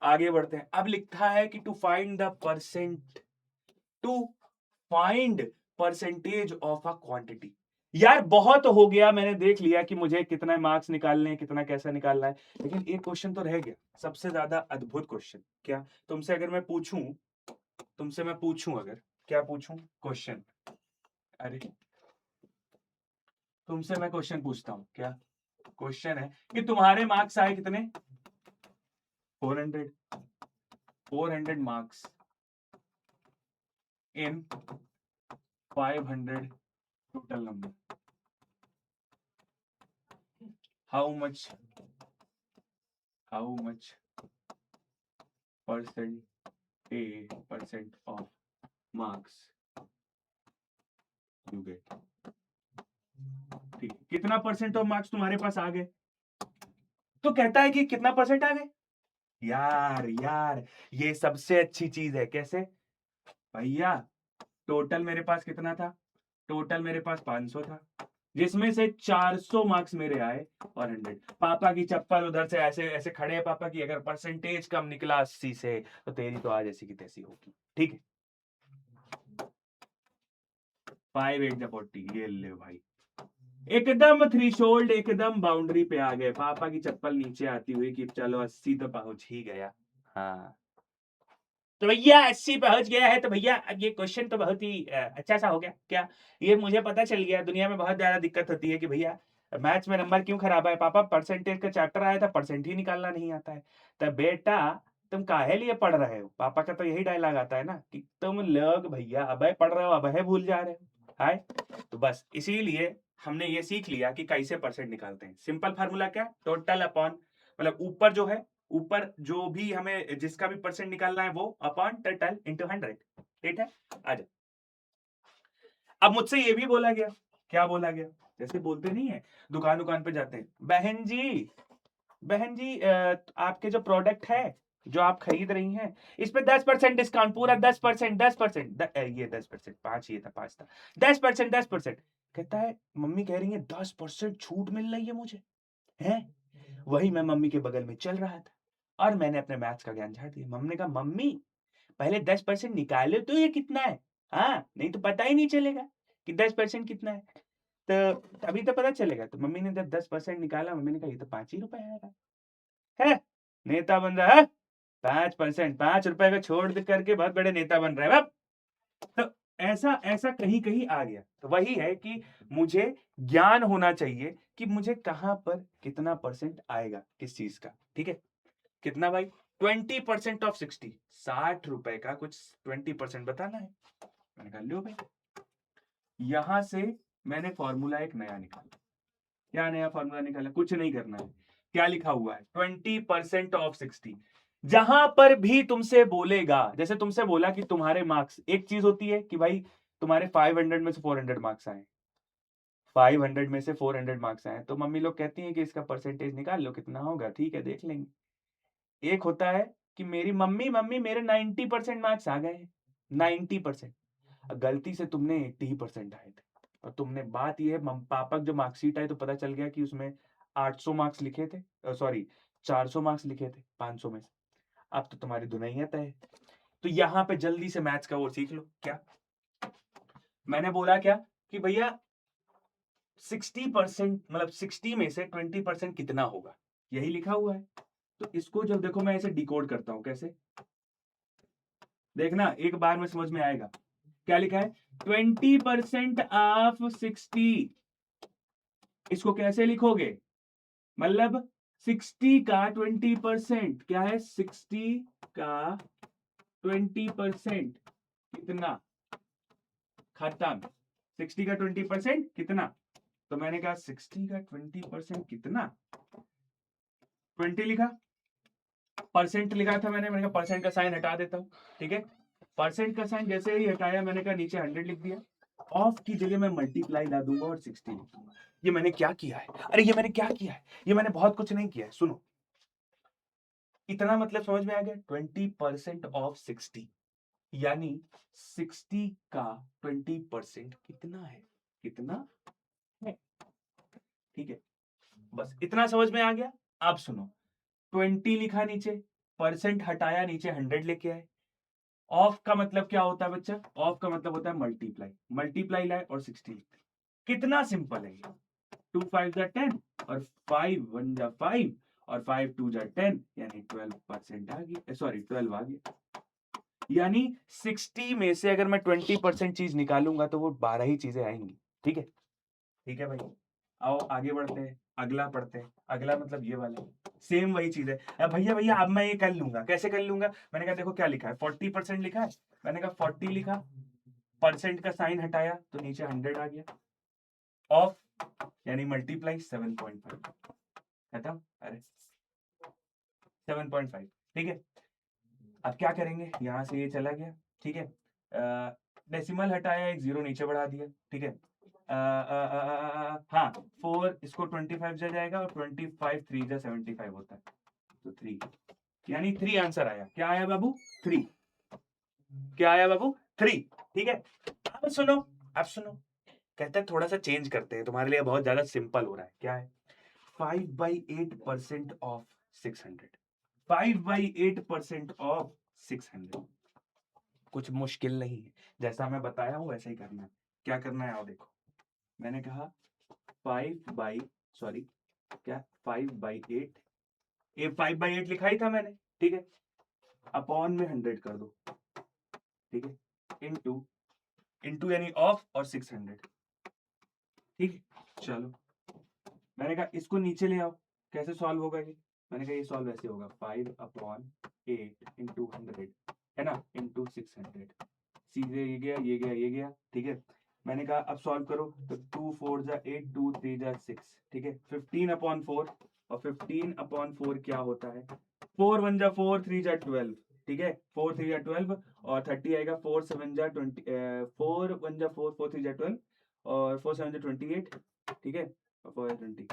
आगे बढ़ते हैं। अब लिखा है कि to find the percent, to find percentage of a quantity. यार बहुत हो गया, मैंने देख लिया कि मुझे कितना मार्क्स निकालने हैं, कितना कैसा निकालना है, लेकिन एक क्वेश्चन तो रह गया, सबसे ज्यादा अद्भुत क्वेश्चन। क्या तुमसे अगर मैं पूछूं, तुमसे मैं पूछूं अगर, क्या पूछूं क्वेश्चन, अरे तुमसे मैं क्वेश्चन पूछता हूं, क्या क्वेश्चन है कि तुम्हारे मार्क्स आए कितने, 400, 400 marks in 500 total number, how much, how much percent percent of marks you get। ठीक, कितना परसेंट ऑफ मार्क्स तुम्हारे पास आ गए? तो कहता है कि कितना परसेंट आ गए। यार यार ये सबसे अच्छी चीज है। कैसे भैया? टोटल मेरे पास कितना था? टोटल मेरे पास 500 था, जिसमें से 400 मार्क्स मेरे आए और 100। पापा की चप्पल उधर से ऐसे ऐसे खड़े हैं पापा की, अगर परसेंटेज कम निकला 80 से तो तेरी तो आज ऐसी की तैसी होगी। ठीक है, 5 8 40, ये ले भाई, एकदम थ्रीशोल्ड, एकदम बाउंड्री पे आ गए। पापा की चप्पल नीचे आती हुई कि चलो 80 तो पहुंच ही गया। हाँ, तो भैया 80 पहुंच गया है तो भैया अब ये क्वेश्चन तो बहुत ही अच्छा सा हो गया क्या? ये मुझे पता चल गया दुनिया में बहुत ज्यादा दिक्कत होती है कि भैया मैथ्स में नंबर क्यों खराब है? पापा परसेंटेज का चैप्टर आया था, परसेंट ही निकालना नहीं आता है। तो बेटा तुम काहे लिए पढ़ रहे हो? पापा का तो यही डायलॉग आता है ना कि तुम लोग भैया अबे पढ़ रहे हो, अबे भूल जा रहे हो। हाय, तो बस इसीलिए हमने ये सीख लिया कि कैसे परसेंट निकालते हैं। सिंपल फार्मूला क्या? टोटल अपॉन, मतलब ऊपर जो है, ऊपर जो भी हमें जिसका भी परसेंट निकालना है वो अपॉन टोटल इंटू 100। ठीक है, आ जाओ। अब मुझसे ये भी बोला गया, क्या बोला गया? जैसे बोलते नहीं है, दुकान दुकान पे जाते हैं, बहन जी, बहन जी आपके जो प्रोडक्ट है जो आप खरीद रही हैं इस पे 10% डिस्काउंट, पूरा 10%, 10%, ये 10%, 5 ये था, 5 था, 10%, 10%। कहता है मम्मी कह रही है 10% छूट मिल रही है मुझे, है? वही मैं मम्मी के बगल में चल रहा था और मैंने अपने मैथ्स का ज्ञान झाड़ दिया। मम्मी ने कहा मम्मी पहले 10% निकालो तो ये कितना है, हाँ नहीं तो पता ही नहीं चलेगा कि 10% कितना है। तो अभी तो पता चलेगा। तो मम्मी ने जब 10% निकाला, मम्मी ने कहा ये तो 5 ही रुपए आ रहा है, नेता बन रहा है। 5%, 5 रुपए को छोड़ दे करके बहुत बड़े नेता बन रहे हैं बाप। तो ऐसा ऐसा कहीं कहीं आ गया। तो वही है कि मुझे ज्ञान होना चाहिए कि मुझे कहां पर कितना परसेंट आएगा किस चीज का। ठीक है, कितना भाई? 20% ऑफ 60, 60 रुपए का कुछ 20% बताना है। मैंने कहा लो भाई, यहां से मैंने फॉर्मूला एक नया निकाला। क्या नया फॉर्मूला निकाला? कुछ नहीं करना है। क्या लिखा हुआ है? 20% ऑफ 60। जहां पर भी तुमसे बोलेगा, जैसे तुमसे बोला कि तुम्हारे मार्क्स, एक चीज होती है कि भाई तुम्हारे 500 में से 400 मार्क्स आए, 500 में से 400 मार्क्स आए, तो मम्मी लोग कहती हैं कि इसका परसेंटेज निकाल लो कितना होगा, ठीक है देख लेंगे। एक होता है कि मेरी मम्मी, मम्मी मेरे 90% मार्क्स आ गए हैं, 90%। गलती से तुमने 80% आए थे और तुमने, बात यह है पापा जो मार्कशीट आई तो पता चल गया कि उसमें 800 मार्क्स लिखे थे, सॉरी 400 मार्क्स लिखे थे 500 में से। अब तो तुम्हारी दुनिया तय है। तो यहां पे जल्दी से मैथ्स का वो सीख लो। क्या मैंने बोला? क्या कि भैया 60%, मतलब 60 में से 20% कितना होगा, यही लिखा हुआ है। तो इसको जब देखो मैं इसे डिकोड करता हूं, कैसे देखना एक बार में समझ में आएगा। क्या लिखा है? 20% ऑफ 60। इसको कैसे लिखोगे? मतलब 60 का 20% क्या है? 60 का 20% कितना? खत्म। 60 का 20% कितना? तो मैंने कहा 60 का 20% कितना, 20 लिखा, परसेंट लिखा था मैंने कहा परसेंट का साइन हटा देता हूं। ठीक है, परसेंट का साइन जैसे ही हटाया मैंने कहा नीचे 100 लिख दिया, ऑफ की जगह मैं मल्टीप्लाई ला दूंगा और 60 लिख दूंगा। ये मैंने क्या किया है? अरे ये मैंने क्या किया है? ये मैंने बहुत कुछ नहीं किया है, सुनो। इतना मतलब समझ में आ गया? 20% ऑफ 60 यानी 60 का 20% कितना है, कितना है। ठीक है, बस इतना समझ में आ गया। अब सुनो, 20 लिखा नीचे, परसेंट हटाया, नीचे 100 लेके आए। ऑफ का मतलब क्या होता है बच्चा? ऑफ का मतलब होता है मल्टीप्लाई, मल्टीप्लाई लाए और 60 लिखते। कितना सिंपल है ये। 2 5 जा 10 और 5 1 जा 5 और 5 2 जा 10, यानी 12% आ गया, सॉरी 12 आ गया। यानी 60 में से अगर मैं 20% चीज निकालूंगा तो वो 12 ही चीजें आएंगी। ठीक है, ठीक है भाई, आओ आगे बढ़ते हैं, अगला पढ़ते हैं। अगला मतलब ये वाला, सेम वही चीज है। अब भैया भैया अब मैं ये कर लूंगा, कैसे कर लूंगा? मैंने कहा देखो क्या लिखा है, 40% लिखा है, मैंने कहा 40 लिखा, परसेंट का साइन हटाया तो नीचे 100 आ गया, ऑफ यानी मल्टीप्लाई 7.5 खत्म। अरे 7.5, ठीक है। अब क्या करेंगे, यहां से ये चला गया, ठीक है, डेसिमल हटाया, एक जीरो नीचे बढ़ा दिया, ठीक है, हाँ 4 इसको 25 जा जाएगा और 25 3 जा 75 होता है, तो 3, यानी 3 आंसर आया। क्या आया बाबू? 3। क्या आया बाबू? 3। ठीक है, अब सुनो, अब सुनो, कहते हैं थोड़ा सा चेंज करते हैं, तुम्हारे लिए बहुत ज्यादा सिंपल हो रहा है। क्या है? 5/8% ऑफ 600। 5/8% ऑफ 600 कुछ मुश्किल नहीं है, जैसा मैं बताया हूं वैसा ही करना है। क्या करना है, आओ देखो। मैंने कहा 5/8, ये 5/8 लिखा ही था मैंने, ठीक है, अपॉन में 100 कर दो, ठीक है, इनटू, इनटू यानी ऑफ और 600, ठीक है। चलो, मैंने कहा इसको नीचे ले आओ, कैसे सॉल्व होगा ये? मैंने कहा ये सॉल्व ऐसे होगा, 5/8 इंटू 100 है ना, इंटू 600, सीधे ये गया, ये गया, ये गया, ठीक है। मैंने कहा अब सॉल्व करो, तो 2 4 जा 8, 2 3 जा 6, ठीक है, 15/4, और 15/4 क्या होता है, 4 1 जा 4, 3 जा 12, ठीक है, 4 3 जा 12, और 30 आएगा, 4 7 जा 20, 4 1 जा 4, 4 3 जा 12, और 4 7 जा 28, ठीक है, और 4 20,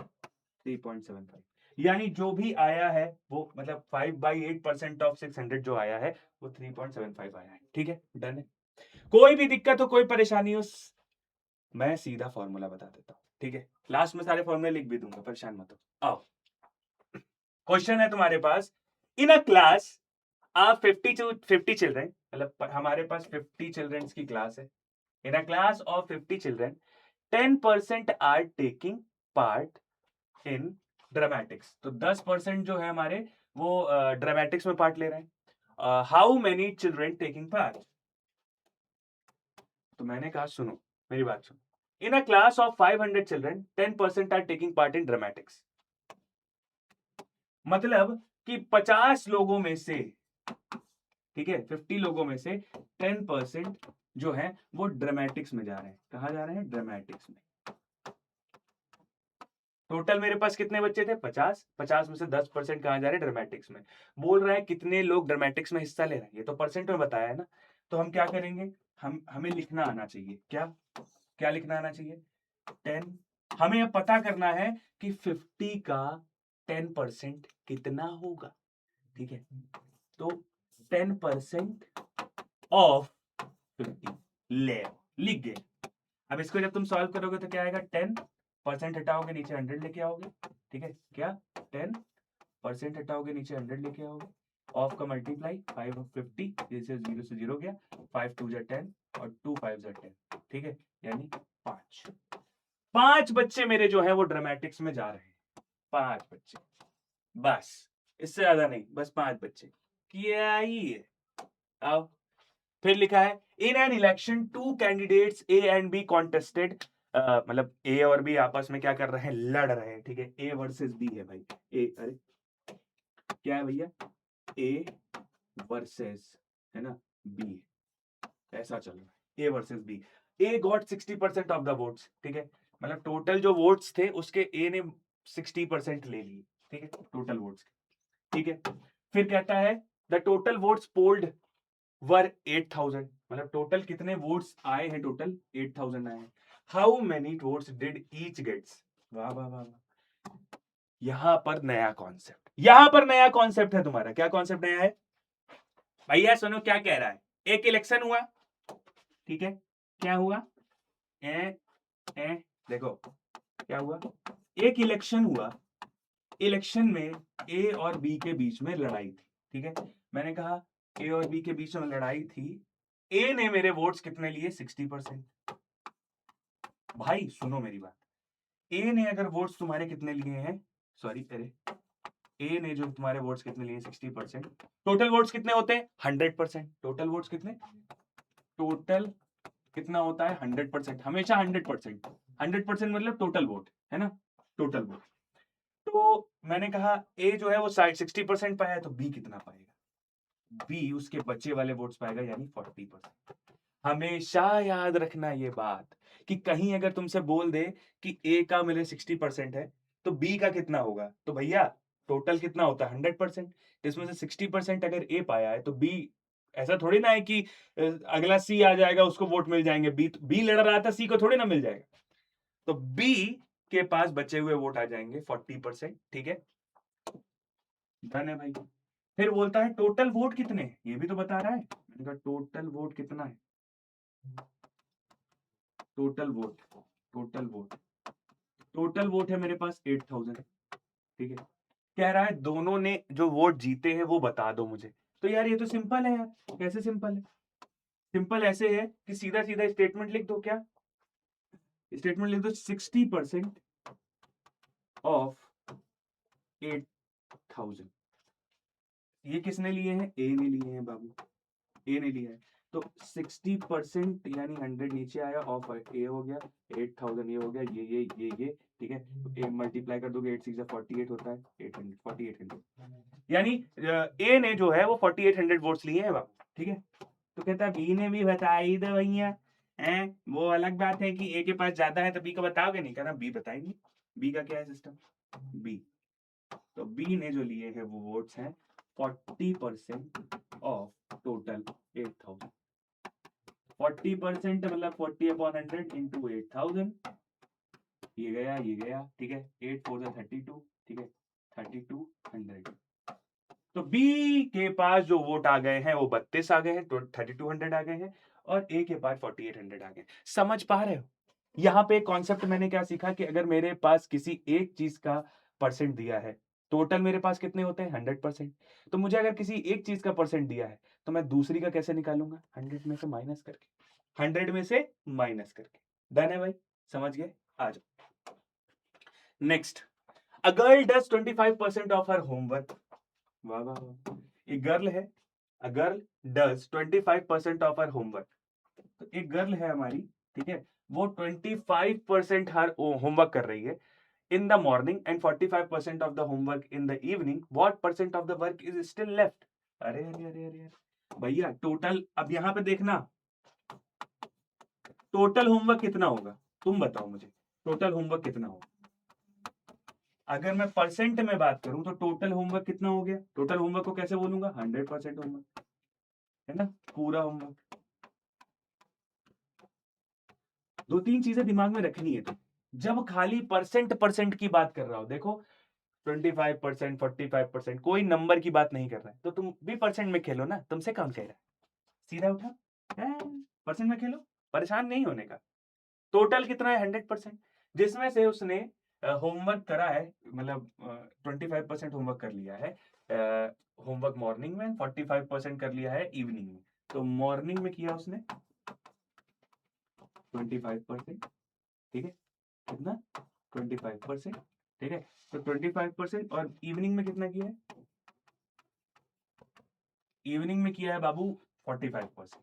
3.75, यानी जो भी आया है वो, मतलब 5/8% ऑफ 600 जो आया है वो 3.75 आया है, ठीक है, डन है। कोई भी दिक्कत हो, कोई परेशानी हो, मैं सीधा फॉर्मूला बता देता हूं, ठीक है, लास्ट में सारे फॉर्मूले लिख भी दूंगा, परेशान मत हो। आओ, क्वेश्चन है तुम्हारे पास, इन अ क्लास आप 50 चिल्ड्रेन, मतलब हमारे पास 50 चिल्ड्रंस की क्लास है, in a class of 50 children 10% are taking part in dramatics, तो 10% जो है हमारे वो ड्रामेटिक्स में पार्ट ले रहे हैं। How many children taking part? तो मैंने कहा सुनो, मेरी बात सुनो, in a class of 500 children 10% are taking part in dramatics, मतलब कि 50 लोगों में से, ठीक है, 50 लोगों में से 10% जो है वो ड्रामेटिक्स में जा रहे हैं। कहा जा रहे हैं? ड्रामेटिक्स में। टोटल मेरे पास कितने बच्चे थे? 50। 50 में से 10% कहाँ जा रहे हैं? ड्रामेटिक्स में। बोल रहा है कितने लोग ड्रामेटिक्स में हिस्सा ले रहे हैं, ये तो परसेंट में बताया है ना। तो हम क्या करेंगे, हमें लिखना आना चाहिए, क्या क्या लिखना आना चाहिए? 10। हमें अब पता करना है कि 50 का 10% कितना होगा, ठीक है। तो 10% ऑफ 50 ले लिख गए। अब इसको जब तुम सॉल्व करोगे तो क्या आएगा? 10% हटाओगे, नीचे 100 लेके आओगे, ठीक है। क्या? 10% हटाओगे, नीचे 100 लेके आओगे, ऑफ का मल्टीप्लाई 5 और 50, जैसे 0 से 0 गया, 5 2 जा 10 और 2 5 जा 10, ठीक है, यानी 5। 5 बच्चे मेरे जो है वो ड्रामेटिक्स में जा रहे हैं, 5 बच्चे, बस, इससे ज्यादा नहीं, बस 5 बच्चे। क्या ही है? आओ, फिर लिखा है in an election 2 candidates A and B contested, मतलब ए और बी आपस में क्या कर रहे हैं? लड़ रहे हैं, ठीक है। ए वर्सेस बी है भाई, ए, अरे क्या है भैया? ए वर्सेस, है ना, बी, ऐसा चल रहा है, A versus B. A got 60% of the votes, ठीक है, मतलब टोटल जो वोट्स थे उसके ए ने 60% ले लिए, ठीक है, टोटल वोट्स, ठीक है। फिर कहता है द टोटल वोट्स पोल्ड वर 8000, मतलब टोटल कितने वोट्स आए हैं? टोटल 8000 आए हैं। How many votes did each gets? वाह वाह वाह वाह, यहां पर नया कॉन्सेप्ट, यहां पर नया कॉन्सेप्ट है तुम्हारा। क्या कॉन्सेप्ट नया है भैया? सुनो क्या कह रहा है। एक इलेक्शन हुआ, ठीक है, क्या हुआ? ए, ए, देखो क्या हुआ, एक इलेक्शन हुआ, इलेक्शन में ए और बी के बीच में लड़ाई थी, ठीक है। मैंने कहा ए और बी के बीच में लड़ाई थी, ए ने मेरे वोट्स कितने लिए? 60%। भाई सुनो मेरी बात, ए ने अगर वोट्स तुम्हारे कितने लिए हैं, सॉरी, अरे ए ने जो तुम्हारे वोट्स कितने लिए? 60%। टोटल वोट्स कितने होते हैं? 100%। टोटल वोट्स कितने? टोटल कितना होता है? 100%, हमेशा 100%। 100% मतलब टोटल वोट, है ना, टोटल वोट। तो मैंने कहा ए जो है वो 60% पाया है, तो बी कितना पाएगा? बी उसके बचे वाले वोट्स पाएगा, यानी 40%। हमेशा याद रखना ये बात कि कहीं अगर तुमसे बोल दे कि ए का मेरे 60% है तो बी का कितना होगा, तो भैया टोटल कितना होता है 100%, इसमें से 60% अगर ए पाया है तो बी, ऐसा थोड़ी ना है कि अगला सी आ जाएगा उसको वोट मिल जाएंगे, बी लड़ रहा था सी को थोड़ी ना मिल जाएगा। तो बी के पास बचे हुए वोट आ जाएंगे 40%, ठीक है, डन है भाई। फिर बोलता है टोटल वोट कितने हैं, ये भी तो बता रहा है। मैंने कहा टोटल वोट कितना है, total vote, total vote, total vote है मेरे पास 8000, ठीक है। कह रहा है दोनों ने जो वोट जीते हैं वो बता दो मुझे। तो यार ये तो सिंपल है यार, कैसे सिंपल है, सिंपल ऐसे है कि सीधा सीधा स्टेटमेंट लिख दो, क्या स्टेटमेंट लिख दो, 60% ऑफ 8000। ये किसने लिए हैं, ए ने लिए हैं बाबू, ए ने लिया है। तो 60% यानी 100 नीचे आया, ऑफ ए हो गया, 8000 ये हो गया, ये ठीक है। तो ए मल्टीप्लाई कर दोगे, 8 6 48 होता है, 800 4800, यानी ए ने जो है वो 4800 वोट्स लिए हैं बाबू, ठीक है। तो कहता है बी ने भी बता ही दो भैया, हैं वो अलग बात है कि ए के पास ज्यादा है तो बी का बताओगे नहीं, कहना बी बताएंगे। बी का क्या है सिस्टम, बी, तो बी ने जो लिए हैं वो वोट्स हैं 40% ऑफ टोटल 8000। 40% मतलब 40/100 इंटू 8000, ये गया, ठीक है, 8 4 32, ठीक है, 3200। तो बी के पास जो वोट आ गए हैं वो 32 आ गए हैं, 3200 आ गए हैं, और ए के पास 4800 आ गए। समझ पा रहे हो, यहाँ पे कॉन्सेप्ट मैंने क्या सीखा कि अगर मेरे पास किसी एक चीज का परसेंट दिया है, टोटल मेरे पास कितने होते हैं 100%, तो मुझे अगर किसी एक चीज का परसेंट दिया है तो मैं दूसरी का कैसे निकालूंगा, 100 में से माइनस करके, 100 में से माइनस करके। डन है भाई, समझ गए, आ जाओ next. A girl does 25% of her homework, वाह वाह वाह, एक गर्ल है, a girl does 25% of her homework. तो एक गर्ल है हमारी, ठीक है, वो 25% हर होमवर्क कर रही है in the morning and 45% of the homework in the evening, what percent of the work is still left. अरे अरे अरे अरे भैया टोटल, अब यहां पे देखना टोटल होमवर्क कितना होगा, तुम बताओ मुझे टोटल होमवर्क कितना होगा। अगर मैं परसेंट में बात करूं तो टोटल होमवर्क कितना हो गया, टोटल होमवर्क को कैसे बोलूंगा, 100% होमवर्क, है ना, पूरा होमवर्क। दो तीन चीजें दिमाग में रखनी है, तो जब खाली परसेंट परसेंट की बात कर रहा हो, देखो 25%, 45%, कोई नंबर की बात नहीं कर रहा है, तो तुम भी परसेंट में खेलो ना, तुमसे कौन कह रहा है, सीधा उठा, परसेंट में खेलो, परेशान नहीं होने का। टोटल कितना है 100%, जिसमें से उसने होमवर्क करा है, मतलब 25% होमवर्क कर लिया है होमवर्क मॉर्निंग में, 45% कर लिया है इवनिंग में। तो मॉर्निंग में किया उसने 25%, ठीक है, कितना 25%, ठीक है। तो 25% और इवनिंग में कितना किया है, इवनिंग में किया है बाबू 45%।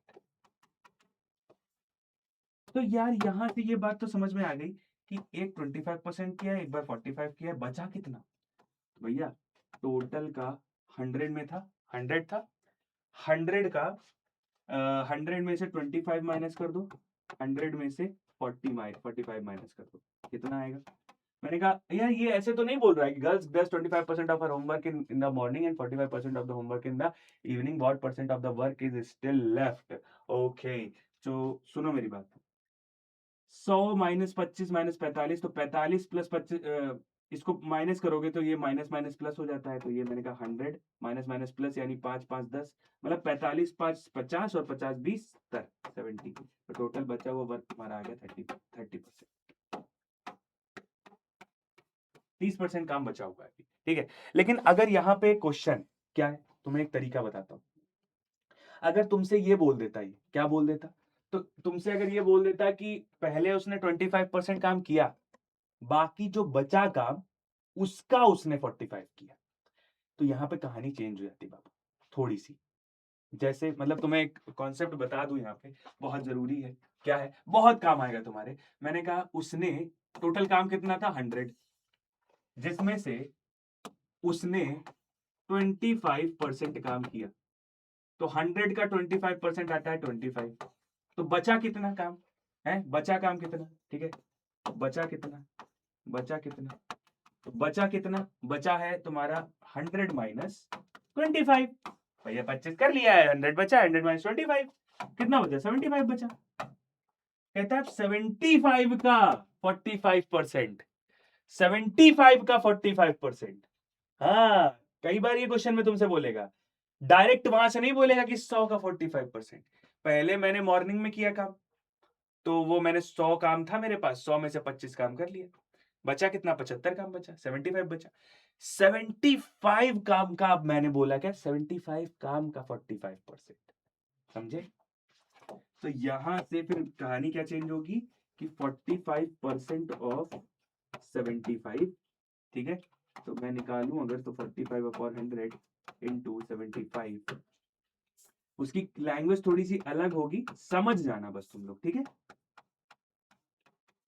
तो यार यहां से ये बात तो समझ में आ गई कि एक 25% किया है, एक बार 45 किया है, बचा कितना। तो भैया टोटल का 100 में था, 100 था, 100 का 100 में से 25 माइनस कर दो, 100 में से 45 माइनस कर दो, कितना आएगा। मैंने कहा यार ये ऐसे तो नहीं बोल रहा है कि girls does 25% of her homework in the morning and 45% of the homework in the evening, what percent of the work is still left. Okay, तो सुनो मेरी बात, 100 माइनस 25 माइनस 45, तो 45 प्लस 25, इसको माइनस करोगे तो ये माइनस माइनस प्लस हो जाता है, तो ये मैंने कहा 100 माइनस माइनस प्लस, यानी 5 5 10, मतलब 45 5 50 और 50 20 70, तो टोटल बचा हुआ वर्क तुम्हारा आ गया 30%, 30% काम बचा हुआ है, ठीक है। लेकिन अगर यहाँ पे क्वेश्चन क्या है, तुम्हें एक तरीका बताता हूँ। अगर तुमसे ये बोल देता, ये क्या बोल देता, तो तुमसे अगर ये बोल देता कि पहले उसने 25% काम किया, बाकी जो बचा काम उसका उसने 45 किया, तो यहां पे कहानी चेंज हो जाती बाबू, थोड़ी सी। जैसे मतलब तुम्हें एक कॉन्सेप्ट बता दूं यहाँ पे, बहुत जरूरी है, क्या है, बहुत काम आएगा तुम्हारे। मैंने कहा उसने टोटल काम कितना था 100, जिसमें से उसने 25% काम किया, तो 100 का 25% आता है 25, तो बचा कितना काम है, बचा काम कितना, ठीक है, बचा कितना, बचा कितना, तो बचा कितना? बचा है तुम्हारा 100 माइनस 25। भैया 25 कर लिया है, 100 बचा, 100 माइनस 25 कितना बचा? 75 बचा। कहता है 75 का 45%, 75 का 45%। हाँ, कई बार ये क्वेश्चन में तुमसे बोलेगा, डायरेक्ट वहां से नहीं बोलेगा कि 100 का 45%। पहले मैंने मॉर्निंग में किया काम, तो वो मैंने 100 काम था मेरे पास, 100 में से 25 काम कर लिया, बचा कितना? 75 काम बचा, 75 बचा। 75 काम का, अब मैंने बोला क्या? 75 काम का 45%। समझे? तो यहां से फिर कहानी क्या चेंज होगी कि 45% ऑफ 75, ठीक है? तो मैं निकालूं अगर, तो 45 अपॉन 100 इंटू 75, उसकी लैंग्वेज थोड़ी सी अलग होगी, समझ जाना बस तुम लोग, ठीक है?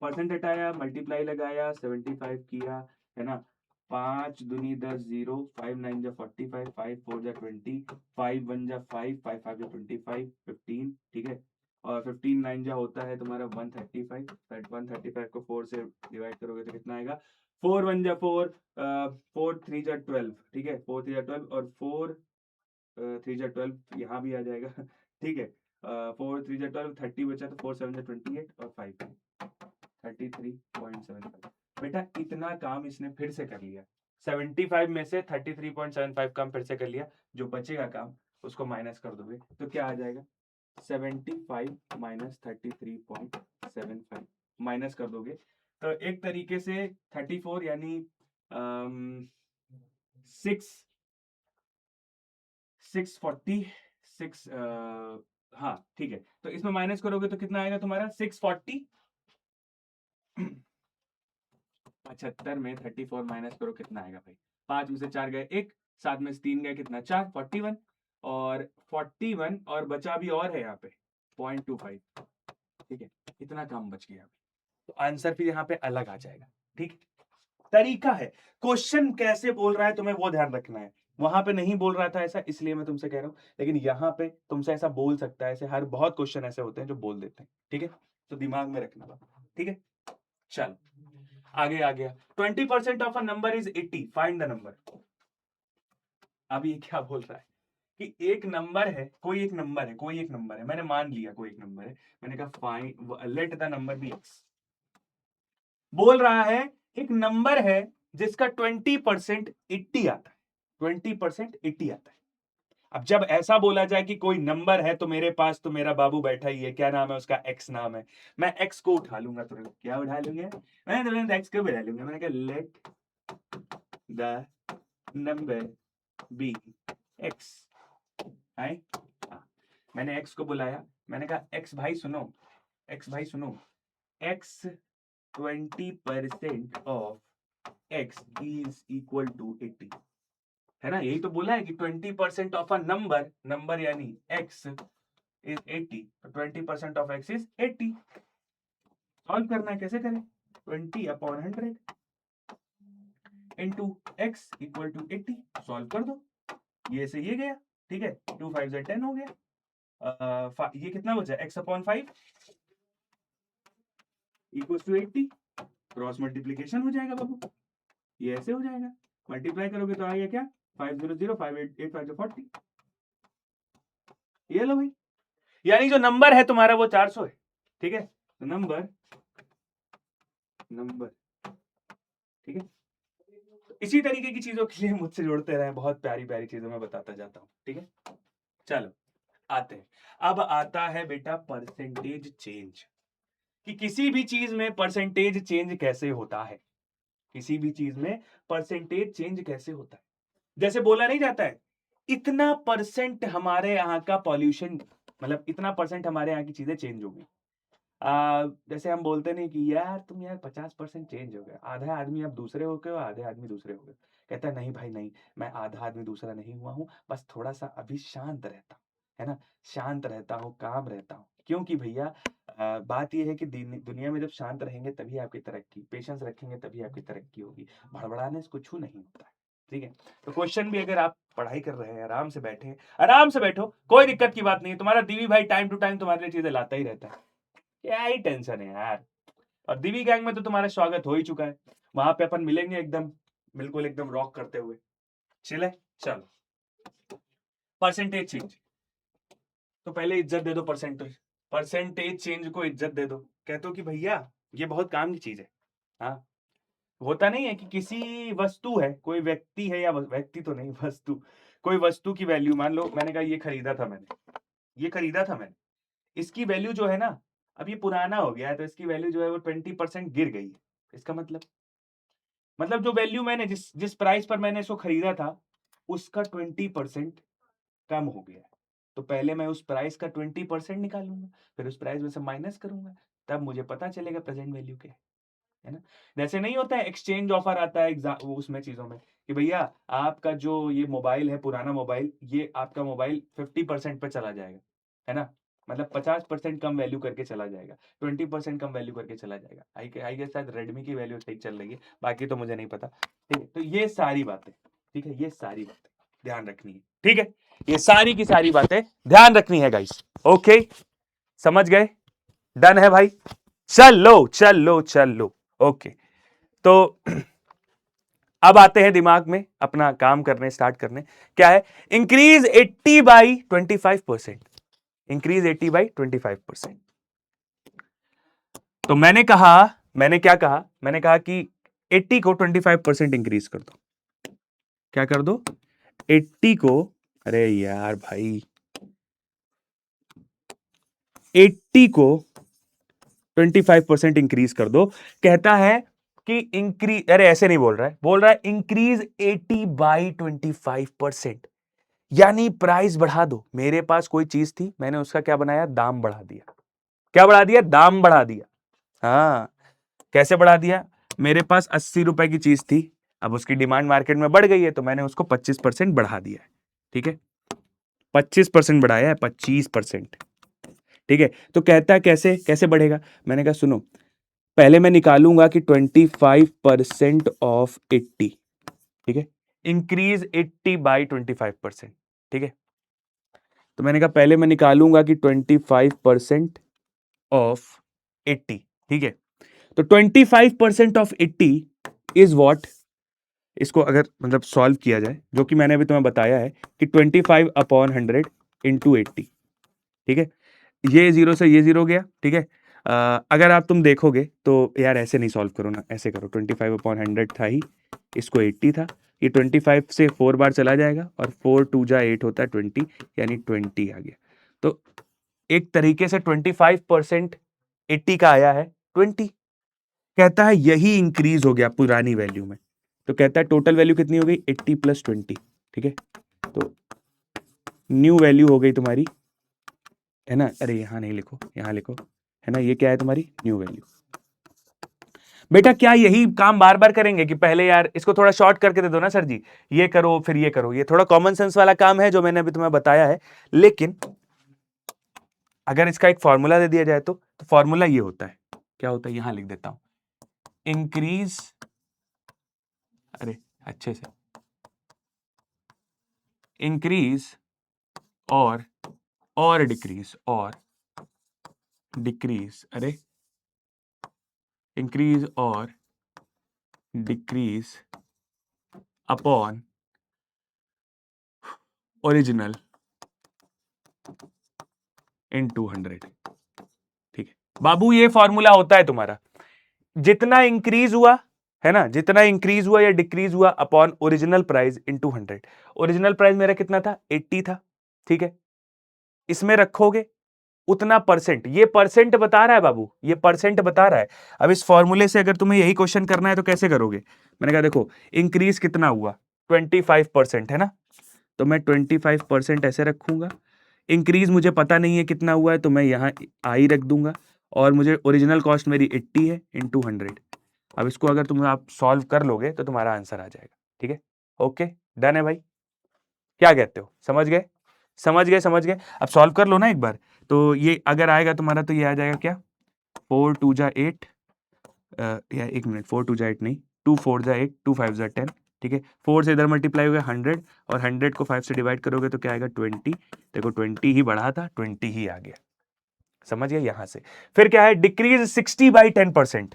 परसेंट हटाया, मल्टीप्लाई लगाया, 75 किया, है ना? 5 दूनी 10 0, 5 9 जा 45, 5 4 जा 20, 5 1 जा 5, 5 5 जा 25, 15, ठीक है? और 15 9 जा होता है तुम्हारा 135, 135 को 4 से डिवाइड करोगे तो कितना आएगा? 4 1 जा 4, 4 3 जा 12, ठीक है? 4 3 जा 12 और 4 3 जा 12 यहाँ भी आ जाएगा, ठीक है? 4 3 जा 12, 30 बचा, तो 4 7 जा 28 और 5 33.75। बेटा इतना काम इसने फिर से कर लिया, 75 में से 33.75 काम फिर से कर लिया, जो बचेगा काम उसको माइनस कर दोगे तो क्या आ जाएगा? 75 माइनस 33.75 माइनस कर दोगे तो एक तरीके से 34 यानी 646, हाँ ठीक है, तो इसमें माइनस करोगे तो कितना आएगा तुम्हारा? 640। 75 में 34 माइनस करो, कितना आएगा भाई? 5 में से 4 गए 1, 7 में से 3 गए कितना? 4, 41, और 41 और बचा भी और है यहाँ पे 0.25, ठीक है? इतना काम बच गया, तो आंसर फिर यहाँ पे अलग आ जाएगा, ठीक? तरीका है, क्वेश्चन कैसे बोल रहा है तुम्हें वो ध्यान रखना है। वहां पे नहीं बोल रहा था ऐसा, इसलिए मैं तुमसे कह रहा हूं, लेकिन यहाँ पे तुमसे ऐसा बोल सकता है, ऐसे हर बहुत क्वेश्चन ऐसे होते हैं जो बोल देते हैं, ठीक है? तो दिमाग में रखना, ठीक है? चलो आगे आ गया। 20% of a number is 80, find the number. अब ये क्या बोल रहा है कि एक नंबर है, कोई एक नंबर है, कोई एक नंबर है, मैंने मान लिया कोई एक नंबर है, मैंने कहा find, let the number be X. बोल रहा है एक नंबर है जिसका 20% 80 आता है, 20% 80 आता है। अब जब ऐसा बोला जाए कि कोई नंबर है, तो मेरे पास तो मेरा बाबू बैठा ही है, क्या नाम है उसका? एक्स नाम है। मैं एक्स को उठा लूंगा तुरंत। क्या उठा लूंगा? मैं तुरंत एक्स को बुला लूंगा। मैंने कहा let the number be X. है? मैंने एक्स को बुलाया, मैंने कहा एक्स भाई सुनो, एक्स भाई सुनो, X 20% of X is equal to 80, है ना? यही तो बोला है कि 20% ऑफ अ नंबर, नंबर यानी X is 80, 20% of X is 80। Solve करना है, कैसे करें? 20 upon 100 into X equal to 80, solve कर दो, ये से ये गया, ठीक है? 2 5 से 10 हो गया, ये कितना बचा? X upon 5 equals to 80, cross multiplication हो जाएगा बाबू, ये ऐसे हो जाएगा, मल्टीप्लाई करोगे तो आएगा क्या? 500 5 8 8 5 40, ये लो भाई, यानी जो नंबर है तुम्हारा वो 400 है, ठीक है? तो नंबर ठीक है? इसी तरीके की चीजों के लिए मुझसे जुड़ते रहे, बहुत प्यारी प्यारी चीजें मैं बताता जाता हूँ, ठीक है? चलो आते हैं, अब आता है बेटा परसेंटेज चेंज, कि किसी भी चीज में परसेंटेज चेंज कैसे होता है, किसी भी चीज में परसेंटेज चेंज कैसे होता है। जैसे बोला नहीं जाता है इतना परसेंट हमारे यहाँ का पॉल्यूशन, मतलब इतना परसेंट हमारे यहाँ की चीजें चेंज हो गई। जैसे हम बोलते नहीं कि यार तुम यार 50% चेंज हो गए, आधा आदमी अब दूसरे हो गए हो, आधे आदमी दूसरे हो गए। कहता है नहीं भाई नहीं, मैं आधा आदमी दूसरा नहीं हुआ हूँ, बस थोड़ा सा अभी शांत रहता हूँ, है ना? शांत रहता हूँ, काम रहता हूँ, क्योंकि भैया बात यह है कि दुनिया में जब शांत रहेंगे तभी आपकी तरक्की, पेशेंस रखेंगे तभी आपकी तरक्की होगी, भड़बड़ाने से कुछ नहीं होता है, ठीक है? तो क्वेश्चन भी, अगर आप पढ़ाई कर रहे हैं, आराम से बैठे, आराम से बैठो, कोई दिक्कत की बात नहीं है, तुम्हारा दीवी भाई टाइम टू टाइम तुम्हारे लिए चीजें लाता ही रहता है, क्या ही टेंशन है यार। और दिवी गैंग में तो तुम्हारा स्वागत हो ही चुका है, वहां पे अपन मिलेंगे एकदम बिल्कुल एकदम रॉक करते हुए। चिल है, चलो। परसेंटेज चेंज, तो पहले इज्जत दे दो परसेंटेज, परसेंटेज चेंज को इज्जत दे दो। कहते हो कि भैया ये बहुत काम की चीज है। हाँ, होता नहीं है कि किसी वस्तु है, कोई व्यक्ति है, या व्यक्ति तो नहीं, वस्तु, कोई वस्तु की वैल्यू, मान लो मैंने कहा ये खरीदा था मैंने, ये खरीदा था मैंने, इसकी वैल्यू जो है ना, अब ये पुराना हो गया है तो इसकी वैल्यू जो है वो 20% गिर गई है। इसका मतलब जो वैल्यू मैंने जिस जिस प्राइस पर मैंने इसको खरीदा था, उसका 20% कम हो गया है। तो पहले मैं उस प्राइस का 20% निकालूंगा, फिर उस प्राइस में से माइनस करूंगा, तब मुझे पता चलेगा प्रेजेंट वैल्यू क्या है ना। जैसे नहीं होता है एक्सचेंज ऑफर आता है वो उसमें चीजों में, कि भैया आपका जो ये मोबाइल है, पुराना मोबाइल, ये आपका मोबाइल 50% पे चला जाएगा, है ना, मतलब 50% कम वैल्यू करके चला जाएगा, 20% कम वैल्यू करके चला जाएगा। आई गेस शायद रेडमी की वैल्यू ठीक चल रही है, बाकी तो मुझे नहीं पता। ठीक है, तो ये सारी बातें, ठीक है, ये सारी बातें ध्यान रखनी है। ठीक है, ये सारी की सारी बातें ध्यान रखनी है गाइस। ओके, समझ गए? डन है भाई? चलो चलो चलो, ओके। तो अब आते हैं दिमाग में अपना काम करने, स्टार्ट करने। क्या है? Increase 80/25%, increase 80/25%। तो मैंने क्या कहा, मैंने कहा कि 80 को 25% इंक्रीज कर दो। क्या कर दो? 80 को, अरे यार भाई, 80 को 25% इंक्रीज कर दो। कहता है कि इंक्रीज, अरे ऐसे नहीं बोल रहा है, बोल रहा है इंक्रीज 80/25%, यानी प्राइस बढ़ा दो। मेरे पास कोई चीज थी, मैंने उसका क्या बनाया? दाम बढ़ा दिया। क्या बढ़ा दिया? दाम बढ़ा दिया। हाँ, कैसे बढ़ा दिया? मेरे पास 80 रुपए की चीज थी, अब उसकी डिमांड मार्केट में बढ़ गई है, तो मैंने उसको 25% बढ़ा दिया है। ठीक है, 25% बढ़ाया है, 25%। ठीक है, तो कहता है कैसे कैसे बढ़ेगा? मैंने कहा सुनो, पहले मैं निकालूंगा कि 25% ऑफ 80, ठीक है, इंक्रीज 80/25%। ठीक है, तो मैंने कहा पहले मैं निकालूंगा कि 25% ऑफ 80। ठीक है, तो 25% ऑफ 80 इज वॉट? इसको अगर मतलब सॉल्व किया जाए, जो कि मैंने अभी तुम्हें बताया है कि 25/100 इंटू 80। ठीक है, ये जीरो से ये जीरो गया। ठीक है, अगर आप तुम देखोगे तो यार ऐसे नहीं सॉल्व करो ना, ऐसे करो। 25/100 था ही, इसको 80 था, ये 25 से 4 बार चला जाएगा, और 4 2 जा 8 होता है 20, यानी 20 आ गया। तो एक तरीके से 25% 80 का आया है 20। कहता है यही इंक्रीज हो गया पुरानी वैल्यू में। तो कहता है टोटल वैल्यू कितनी हो गई? 80 + 20। ठीक है, तो न्यू वैल्यू हो गई तुम्हारी, है ना, अरे यहां नहीं लिखो, यहां लिखो, है ना, ये क्या है तुम्हारी न्यू वैल्यू। बेटा क्या यही काम बार बार करेंगे कि पहले यार इसको थोड़ा शॉर्ट करके दे दो ना सर जी, ये करो फिर ये करो? ये थोड़ा कॉमन सेंस वाला काम है जो मैंने अभी तुम्हें बताया है, लेकिन अगर इसका एक फॉर्मूला दे दिया जाए तो फॉर्मूला ये होता है। क्या होता है? यहां लिख देता हूं, इंक्रीज, अरे अच्छे से, इंक्रीज और डिक्रीज, और डिक्रीज, अरे इंक्रीज और डिक्रीज अपॉन ओरिजिनल इन 200। ठीक है बाबू, ये फॉर्मूला होता है तुम्हारा, जितना इंक्रीज हुआ, है ना, जितना इंक्रीज हुआ या डिक्रीज हुआ upon original price in 200। Original price मेरा कितना था? 80 था। ठीक है, इसमें रखोगे उतना परसेंट, ये परसेंट बता रहा है बाबू, ये परसेंट बता रहा है। अब इस फॉर्मूले से अगर तुम्हें यही क्वेश्चन करना है तो कैसे करोगे? मैंने कहा देखो, इंक्रीज कितना हुआ? 25%, है ना, तो मैं 25% ऐसे रखूंगा। इंक्रीज मुझे पता नहीं है कितना हुआ है, तो मैं यहाँ आई रख दूंगा, और मुझे ओरिजिनल कॉस्ट मेरी 80 है इन 200। अब इसको अगर तुम आप सॉल्व कर लोगे तो तुम्हारा आंसर आ जाएगा। ठीक है, ओके, डन है भाई? क्या कहते हो? समझ गए? समझ गए, समझ गए। अब सॉल्व कर लो ना एक बार, तो ये अगर आएगा तुम्हारा तो ये आ जाएगा क्या? 4 2 जा 8, या एक मिनट, 4 2 जा 8 नहीं, 2 4 जा 8, 2 5 जा 10। ठीक है, 4 से इधर मल्टीप्लाई हो गया 100, और 100 को 5 से डिवाइड करोगे तो क्या आएगा? 20। देखो 20 ही बढ़ा था, 20 ही आ गया। समझ गए? यहां से फिर क्या है? डिक्रीज 60/10%।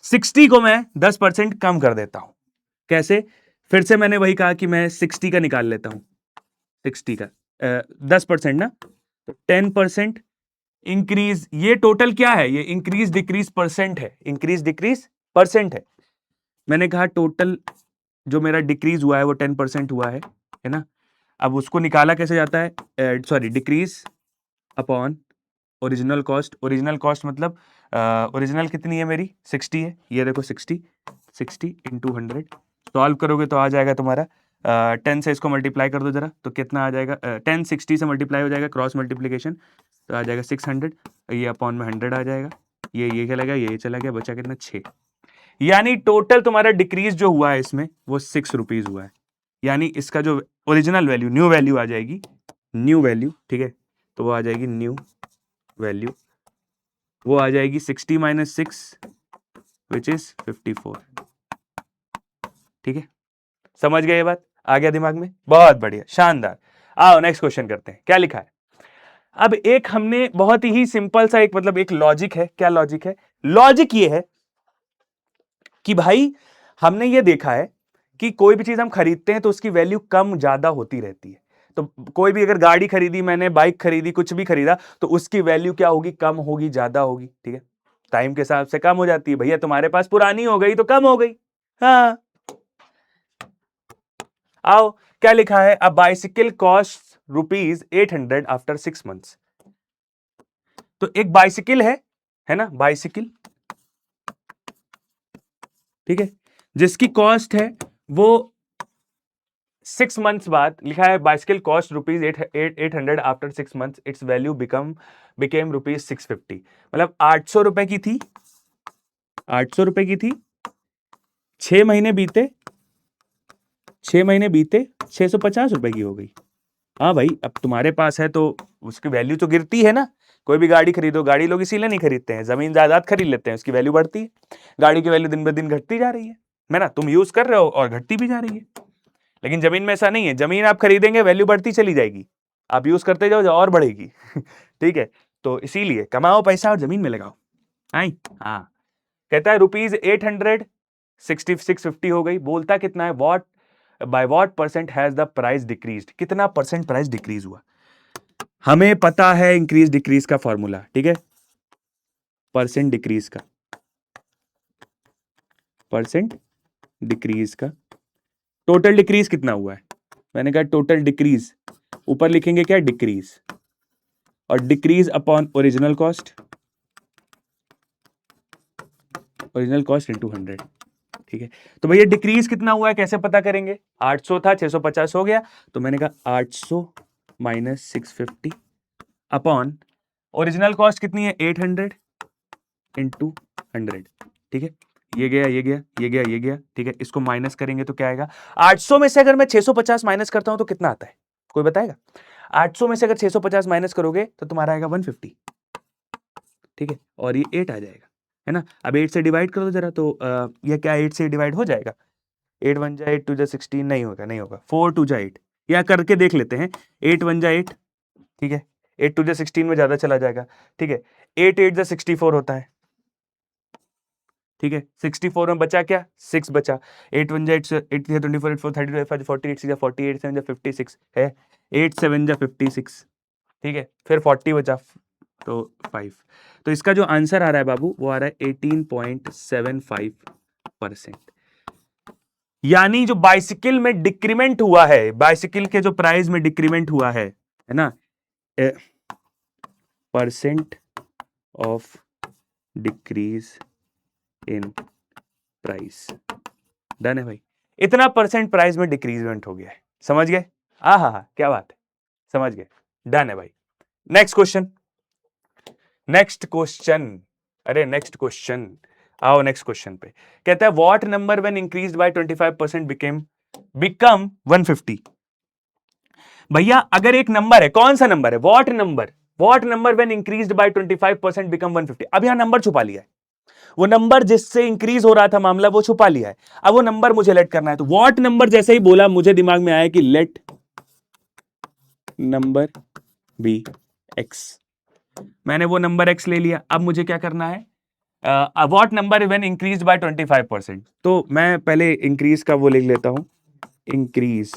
60 को मैं 10% कम कर देता हूं। कैसे? फिर से मैंने वही कहा कि मैं 60 का निकाल लेता हूं, 60 का 10% ना, तो 10% इंक्रीज, ये टोटल क्या है? ये इंक्रीज डिक्रीज परसेंट है, इंक्रीज डिक्रीज परसेंट है। मैंने कहा टोटल जो मेरा डिक्रीज हुआ है वो 10% हुआ है ना। अब उसको निकाला कैसे जाता है? Sorry, decrease upon original cost. Original cost मतलब ओरिजिनल कितनी है मेरी? 60 है। ये देखो 60 इंटू 100 सॉल्व करोगे तो आ जाएगा तुम्हारा 10 से इसको मल्टीप्लाई कर दो जरा, तो कितना आ जाएगा? 10 60 से मल्टीप्लाई हो जाएगा, क्रॉस मल्टीप्लीकेशन, तो आ जाएगा 600। ये अपॉन में 100 आ जाएगा, ये चला गया, ये चला गया, बचा कितना? 6। यानी टोटल तुम्हारा डिक्रीज जो हुआ है इसमें वो 6 रुपीज हुआ है। यानी इसका जो ओरिजिनल वैल्यू, न्यू वैल्यू आ जाएगी, न्यू वैल्यू, ठीक है, तो वो आ जाएगी न्यू वैल्यू, वो आ जाएगी 60 माइनस 6 विच इज 54। ठीक है, समझ गए ये बात? आ गया दिमाग में? बहुत बढ़िया, शानदार। आओ नेक्स्ट क्वेश्चन करते हैं, क्या लिखा है। अब एक हमने बहुत ही सिंपल सा एक मतलब एक लॉजिक है। क्या लॉजिक है? लॉजिक ये है कि भाई हमने ये देखा है कि कोई भी चीज हम खरीदते हैं तो उसकी वैल्यू कम ज्यादा होती रहती है। तो कोई भी अगर गाड़ी खरीदी मैंने, बाइक खरीदी, कुछ भी खरीदा, तो उसकी वैल्यू क्या होगी? कम होगी, ज्यादा होगी। ठीक है, टाइम के हिसाब से कम हो जाती है। भैया तुम्हारे पास पुरानी हो गई तो कम हो गई। हाँ, आओ क्या लिखा है? A bicycle cost ₹800 after 6 months। तो एक बाइसिकल है ना, बाइसिकल, ठीक है, जिसकी कॉस्ट है वो 6 months बाद लिखा है bicycle cost ₹800 after 6 months, it's value became ₹650। मतलब 800 रुपए की थी, 800 रुपए की थी, 6 महीने बीते, 6 महीने बीते 650 रुपए की हो गई। हाँ भाई, अब तुम्हारे पास है तो उसकी वैल्यू तो गिरती है ना। कोई भी गाड़ी खरीदो, गाड़ी लोग इसीलिए नहीं खरीदते हैं, जमीन जायदाद खरीद लेते हैं, उसकी वैल्यू बढ़ती है। गाड़ी की वैल्यू दिन ब दिन घटती जा रही है ना, तुम यूज कर रहे हो और घटती भी जा रही है। लेकिन जमीन में ऐसा नहीं है, जमीन आप खरीदेंगे वैल्यू बढ़ती चली जाएगी, आप यूज करते जाओ और बढ़ेगी। ठीक है, तो इसीलिए कमाओ पैसा और जमीन में लगाओ। आई हाँ, कहता है ₹800 650 हो गई। बोलता कितना है? What by what percent has the price decrease, कितना परसेंट प्राइस डिक्रीज हुआ। हमें पता है इंक्रीज डिक्रीज का फॉर्मूला, ठीक है, परसेंट डिक्रीज का, परसेंट डिक्रीज का। टोटल डिक्रीज कितना हुआ है? मैंने कहा टोटल डिक्रीज, ऊपर लिखेंगे क्या? डिक्रीज, और decrease upon original cost, original cost into 100। ठीक है, तो भैया डिक्रीज कितना हुआ है कैसे पता करेंगे? 800 था, 650 हो गया, तो मैंने कहा 800 माइनस 650 अपॉन ओरिजिनल कॉस्ट कितनी है? 800 इंटू 100। ठीक है, ये गया, ये गया, ये गया, ये गया। ठीक है, इसको माइनस करेंगे तो क्या आएगा? 800 में से अगर मैं 650 माइनस करता हूं तो कितना आता है? कोई बताएगा? 800 में से अगर 650 माइनस करोगे तो तुम्हारा आएगा 150। ठीक है, और ये 8 आ जाएगा, है ना। अब 8 से डिवाइड कर दो जरा, तो ये क्या 8 से डिवाइड हो जाएगा? 8 1 जा 8 2 जा 16, नहीं होगा, नहीं होगा। 4 2 जा 8, या करके देख लेते हैं। 8 1 जा 8, ठीक है, 8 2 जा 16 में ज्यादा चला जाएगा। ठीक है, 8 8 जा 64 होता है। ठीक है, 64 में बचा क्या? 6 बचा। 8 1 जा 8 8 3 24 8 4 32 5 48 6 जा 48 7 जा 56 है, 8 7 जा 56। ठीक है, फिर 40 बचा, तो 5। तो इसका जो आंसर आ रहा है बाबू वो आ रहा है 18.75%। यानी जो बाइसिकल में डिक्रीमेंट हुआ है, बाइसिकल के जो प्राइस में डिक्रीमेंट हुआ है ना, percent of decrease in price. Done है भाई, इतना परसेंट प्राइस में डिक्रीजमेंट हो गया है। समझ गए? हा, क्या बात है, समझ गए। डन है भाई। नेक्स्ट क्वेश्चन, नेक्स्ट क्वेश्चन, अरे नेक्स्ट क्वेश्चन, आओ नेक्स्ट क्वेश्चन पे। कहता है what number when increased by 25% become 150। भैया अगर एक नंबर है, कौन सा नंबर है? What number when increased by 25% become 150। अब यहां नंबर छुपा लिया है, वो नंबर जिससे इंक्रीज हो रहा था मामला वो छुपा लिया है। अब वो नंबर मुझे लेट करना है, तो व्हाट नंबर जैसे ही बोला मुझे दिमाग में आया कि लेट नंबर बी एक्स। मैंने वो नंबर एक्स ले लिया। अब मुझे क्या करना है? What number when increase by 25%। तो मैं पहले इंक्रीज का वो लिख लेता हूं, इंक्रीज,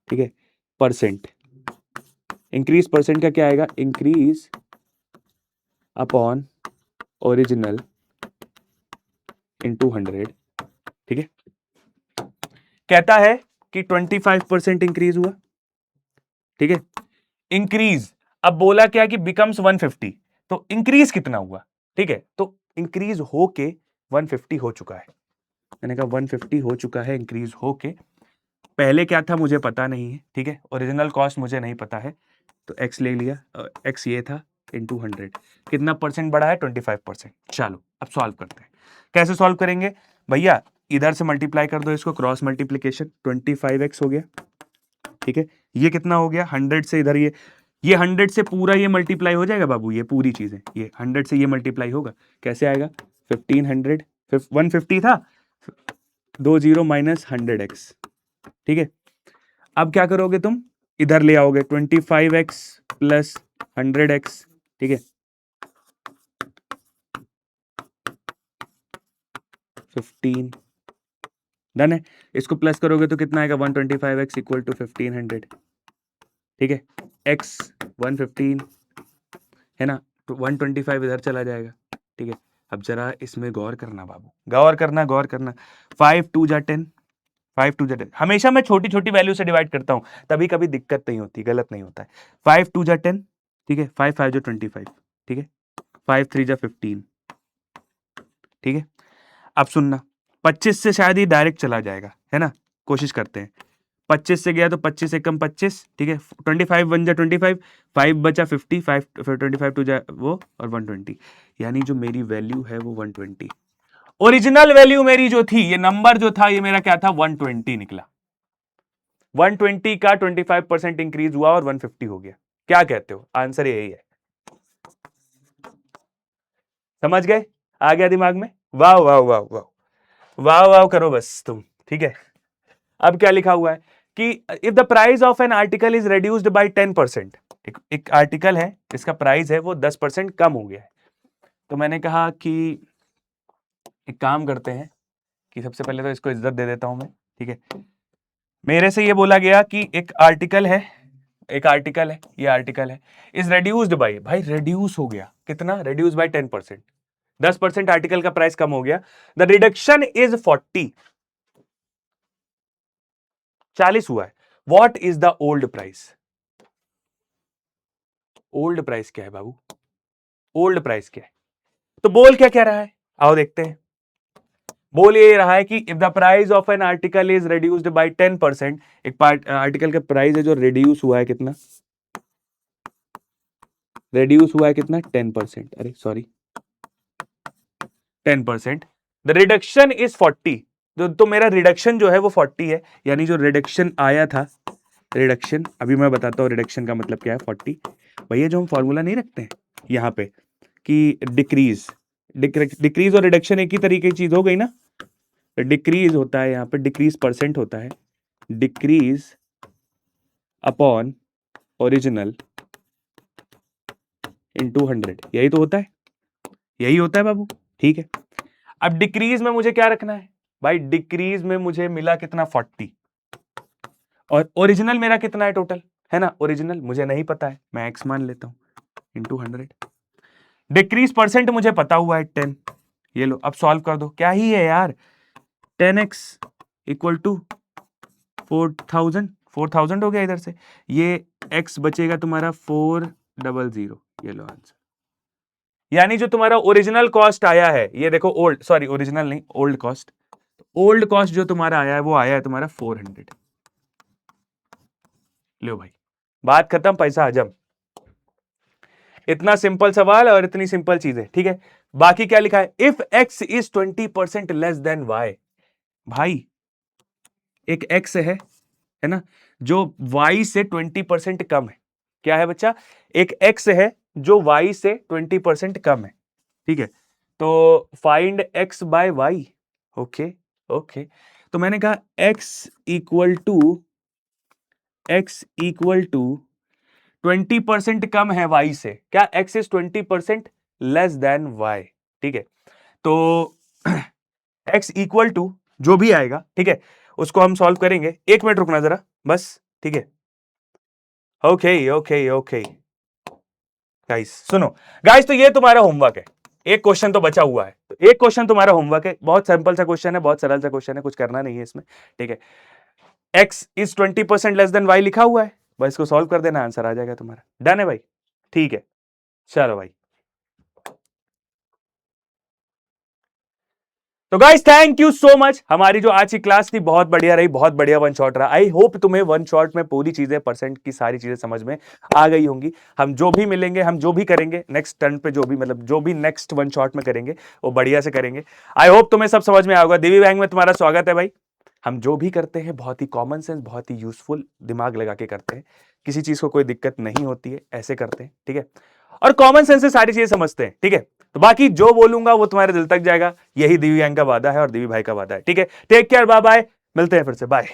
ठीक है, परसेंट। इंक्रीज परसेंट का क्या आएगा, इंक्रीज अपॉन ओरिजिनल इनटू 100, ठीक है। कहता है कि 25% इंक्रीज हुआ, ठीक है। इंक्रीज, अब बोला क्या कि बिकम्स 150, तो इंक्रीज कितना हुआ, ठीक है। तो इंक्रीज होके 150 हो चुका है, मैंने कहा 150 हो चुका है इंक्रीज होके। पहले क्या था मुझे पता नहीं है, ठीक है, ओरिजिनल कॉस्ट मुझे नहीं पता है, तो एक्स ले लिया, एक्स ये था इंटू 100, कितना परसेंट बढ़ा है, 25%। चलो अब सॉल्व करते हैं। कैसे सॉल्व करेंगे भैया, इधर से मल्टीप्लाई कर दो इसको, क्रॉस मल्टीप्लीकेशन, 25x हो गया, ठीक है। ये कितना हो गया, 100 से इधर ये 100 से पूरा ये मल्टीप्लाई हो जाएगा बाबू, ये पूरी चीजें, ये 100 से ये मल्टीप्लाई होगा, कैसे आएगा, 1500, 150 था, 20 माइनस 100x, ठीक है। अब क्या करोगे तुम, इधर ले आओगे 25x प्लस 100x, ठीक है, 15, डन है। इसको प्लस करोगे तो कितना आएगा, 125x इक्वल टू 1500, ठीक है। x 115 है ना, तो 125 इधर चला जाएगा, ठीक है। अब जरा इसमें गौर करना बाबू, गौर करना, गौर करना। 5 2 जा 10, 5 2 जा 10, हमेशा मैं छोटी छोटी वैल्यू से डिवाइड करता हूं, तभी कभी दिक्कत नहीं होती, गलत नहीं होता है। 5 2 जा 10, ठीक है, 5 5 जा 25, ठीक है, 5 3 जा 15, ठीक है। अब सुनना, 25 से शायद ये डायरेक्ट चला जाएगा, है ना, कोशिश करते हैं। 25 से गया तो 25 से कम 25, ठीक है, 25 1 जा 25, 5 बचा 50, 5 फिर 25 2 जा वो, और 120, यानी जो मेरी वैल्यू है वो 120। ओरिजिनल वैल्यू मेरी जो थी, ये नंबर जो था, ये मेरा क्या था, 120 निकला। 120 का 25% इंक्रीज हुआ और 150 हो गया। क्या कहते हो, आंसर यही है। समझ गए, आ गया दिमाग में, वाह वाह वाह वाह, वाह वाह करो बस तुम, ठीक है। अब क्या लिखा हुआ है कि if the price of an article is reduced by 10%, एक आर्टिकल है, इसका प्राइस है वो 10% कम हो गया है। तो मैंने कहा कि एक काम करते हैं कि सबसे पहले तो इसको इज्जत दे देता हूं मैं, ठीक है। मेरे से ये बोला गया कि एक आर्टिकल है, एक आर्टिकल है, ये आर्टिकल है, इज रिड्यूस्ड बाय, भाई रिड्यूस हो गया, कितना, रिड्यूस बाय 10%, 10% आर्टिकल का प्राइस कम हो गया। द रिडक्शन इज 40, 40 हुआ है। What is the old price, old price क्या है बाबू, ओल्ड प्राइस क्या है। तो बोल क्या कह रहा है, आओ देखते हैं। बोल ये रहा है कि if the price of an article is reduced by 10%, एक आर्टिकल का प्राइस है जो रिड्यूस हुआ है, कितना रिड्यूस हुआ है, कितना 10%, अरे सॉरी 10%, द रिडक्शन इज 40, तो मेरा रिडक्शन जो है वो 40 है, यानी जो रिडक्शन आया था, रिडक्शन, अभी मैं बताता हूं रिडक्शन का मतलब क्या है, 40। भैया जो हम फॉर्मूला नहीं रखते हैं यहां पे कि डिक्रीज, डिक्रीज और रिडक्शन एक ही तरीके की चीज हो गई ना, डिक्रीज होता है यहाँ पे, डिक्रीज परसेंट होता है, डिक्रीज अपॉन ओरिजिनल इनटू 100, यही तो होता है, यही होता है बाबू, ठीक है। अब डिक्रीज में मुझे क्या रखना है भाई, डिक्रीज में मुझे मिला कितना, 40, और ओरिजिनल मेरा कितना है टोटल, है ना, ओरिजिनल मुझे नहीं पता है, मैं एक्स मान लेता हूं इंटू 100। डिक्रीज परसेंट मुझे पता हुआ है 10, ये लो अब सॉल्व कर दो, क्या ही है यार, 10x इक्वल टू 4000, 4000 हो गया इधर से, ये x बचेगा तुम्हारा 400, ये लो आंसर। यानी जो तुम्हारा ओरिजिनल कॉस्ट आया है, ये देखो ओल्ड, सॉरी ओरिजिनल नहीं, ओल्ड कॉस्ट, ओल्ड कॉस्ट जो तुम्हारा आया है वो आया है तुम्हारा 400। लो भाई, बात खत्म, पैसा हजम। इतना सिंपल सवाल और इतनी सिंपल चीजें, ठीक है। बाकी क्या लिखा है, if x is 20% less than y, भाई एक x है ना, जो y से 20% कम है, क्या है बच्चा, एक x है जो y से 20% कम है, ठीक है। तो find x by y, okay okay. तो मैंने कहा x equal to, x equal to 20% कम है y से, क्या x is 20% less than y, ठीक है। तो x इक्वल टू जो भी आएगा, ठीक है, उसको हम सॉल्व करेंगे। 1 मिनट रुकना जरा बस, ठीक है। ओके ओके ओके गाइस सुनो, गाइस तो ये तुम्हारा होमवर्क है, एक क्वेश्चन तो बचा हुआ है, तो एक क्वेश्चन तुम्हारा होमवर्क है, बहुत सिंपल सा क्वेश्चन है, बहुत सरल सा क्वेश्चन है, कुछ करना नहीं है इसमें, ठीक है। x is 20% less than y लिखा हुआ है, बस इसको सॉल्व कर देना, आंसर आ जाएगा तुम्हारा। डन है भाई, ठीक है, चलो भाई। तो guys thank you so much, हमारी जो आज की क्लास थी बहुत बढ़िया रही, बहुत बढ़िया वन शॉट रहा। आई होप तुम्हें वन शॉट में पूरी चीजें, परसेंट की सारी चीजें समझ में आ गई होंगी। हम जो भी मिलेंगे, हम जो भी करेंगे नेक्स्ट टर्न पे, जो भी मतलब जो भी नेक्स्ट वन शॉट में करेंगे वो बढ़िया से करेंगे। आई होप तुम्हें सब समझ में आएगा। दिव्य बैंक में तुम्हारा स्वागत है भाई। हम जो भी करते हैं बहुत ही कॉमन सेंस, बहुत ही यूजफुल दिमाग लगा के करते हैं, किसी चीज को कोई दिक्कत नहीं होती है, ऐसे करते हैं, ठीक है, और कॉमन सेंस से सारी चीजें समझते हैं, ठीक है। तो बाकी जो बोलूंगा वो तुम्हारे दिल तक जाएगा, यही दिव्यांग का वादा है और दिव्य भाई का वादा है, ठीक है। टेक केयर, बाय बाय, मिलते हैं फिर से, बाय।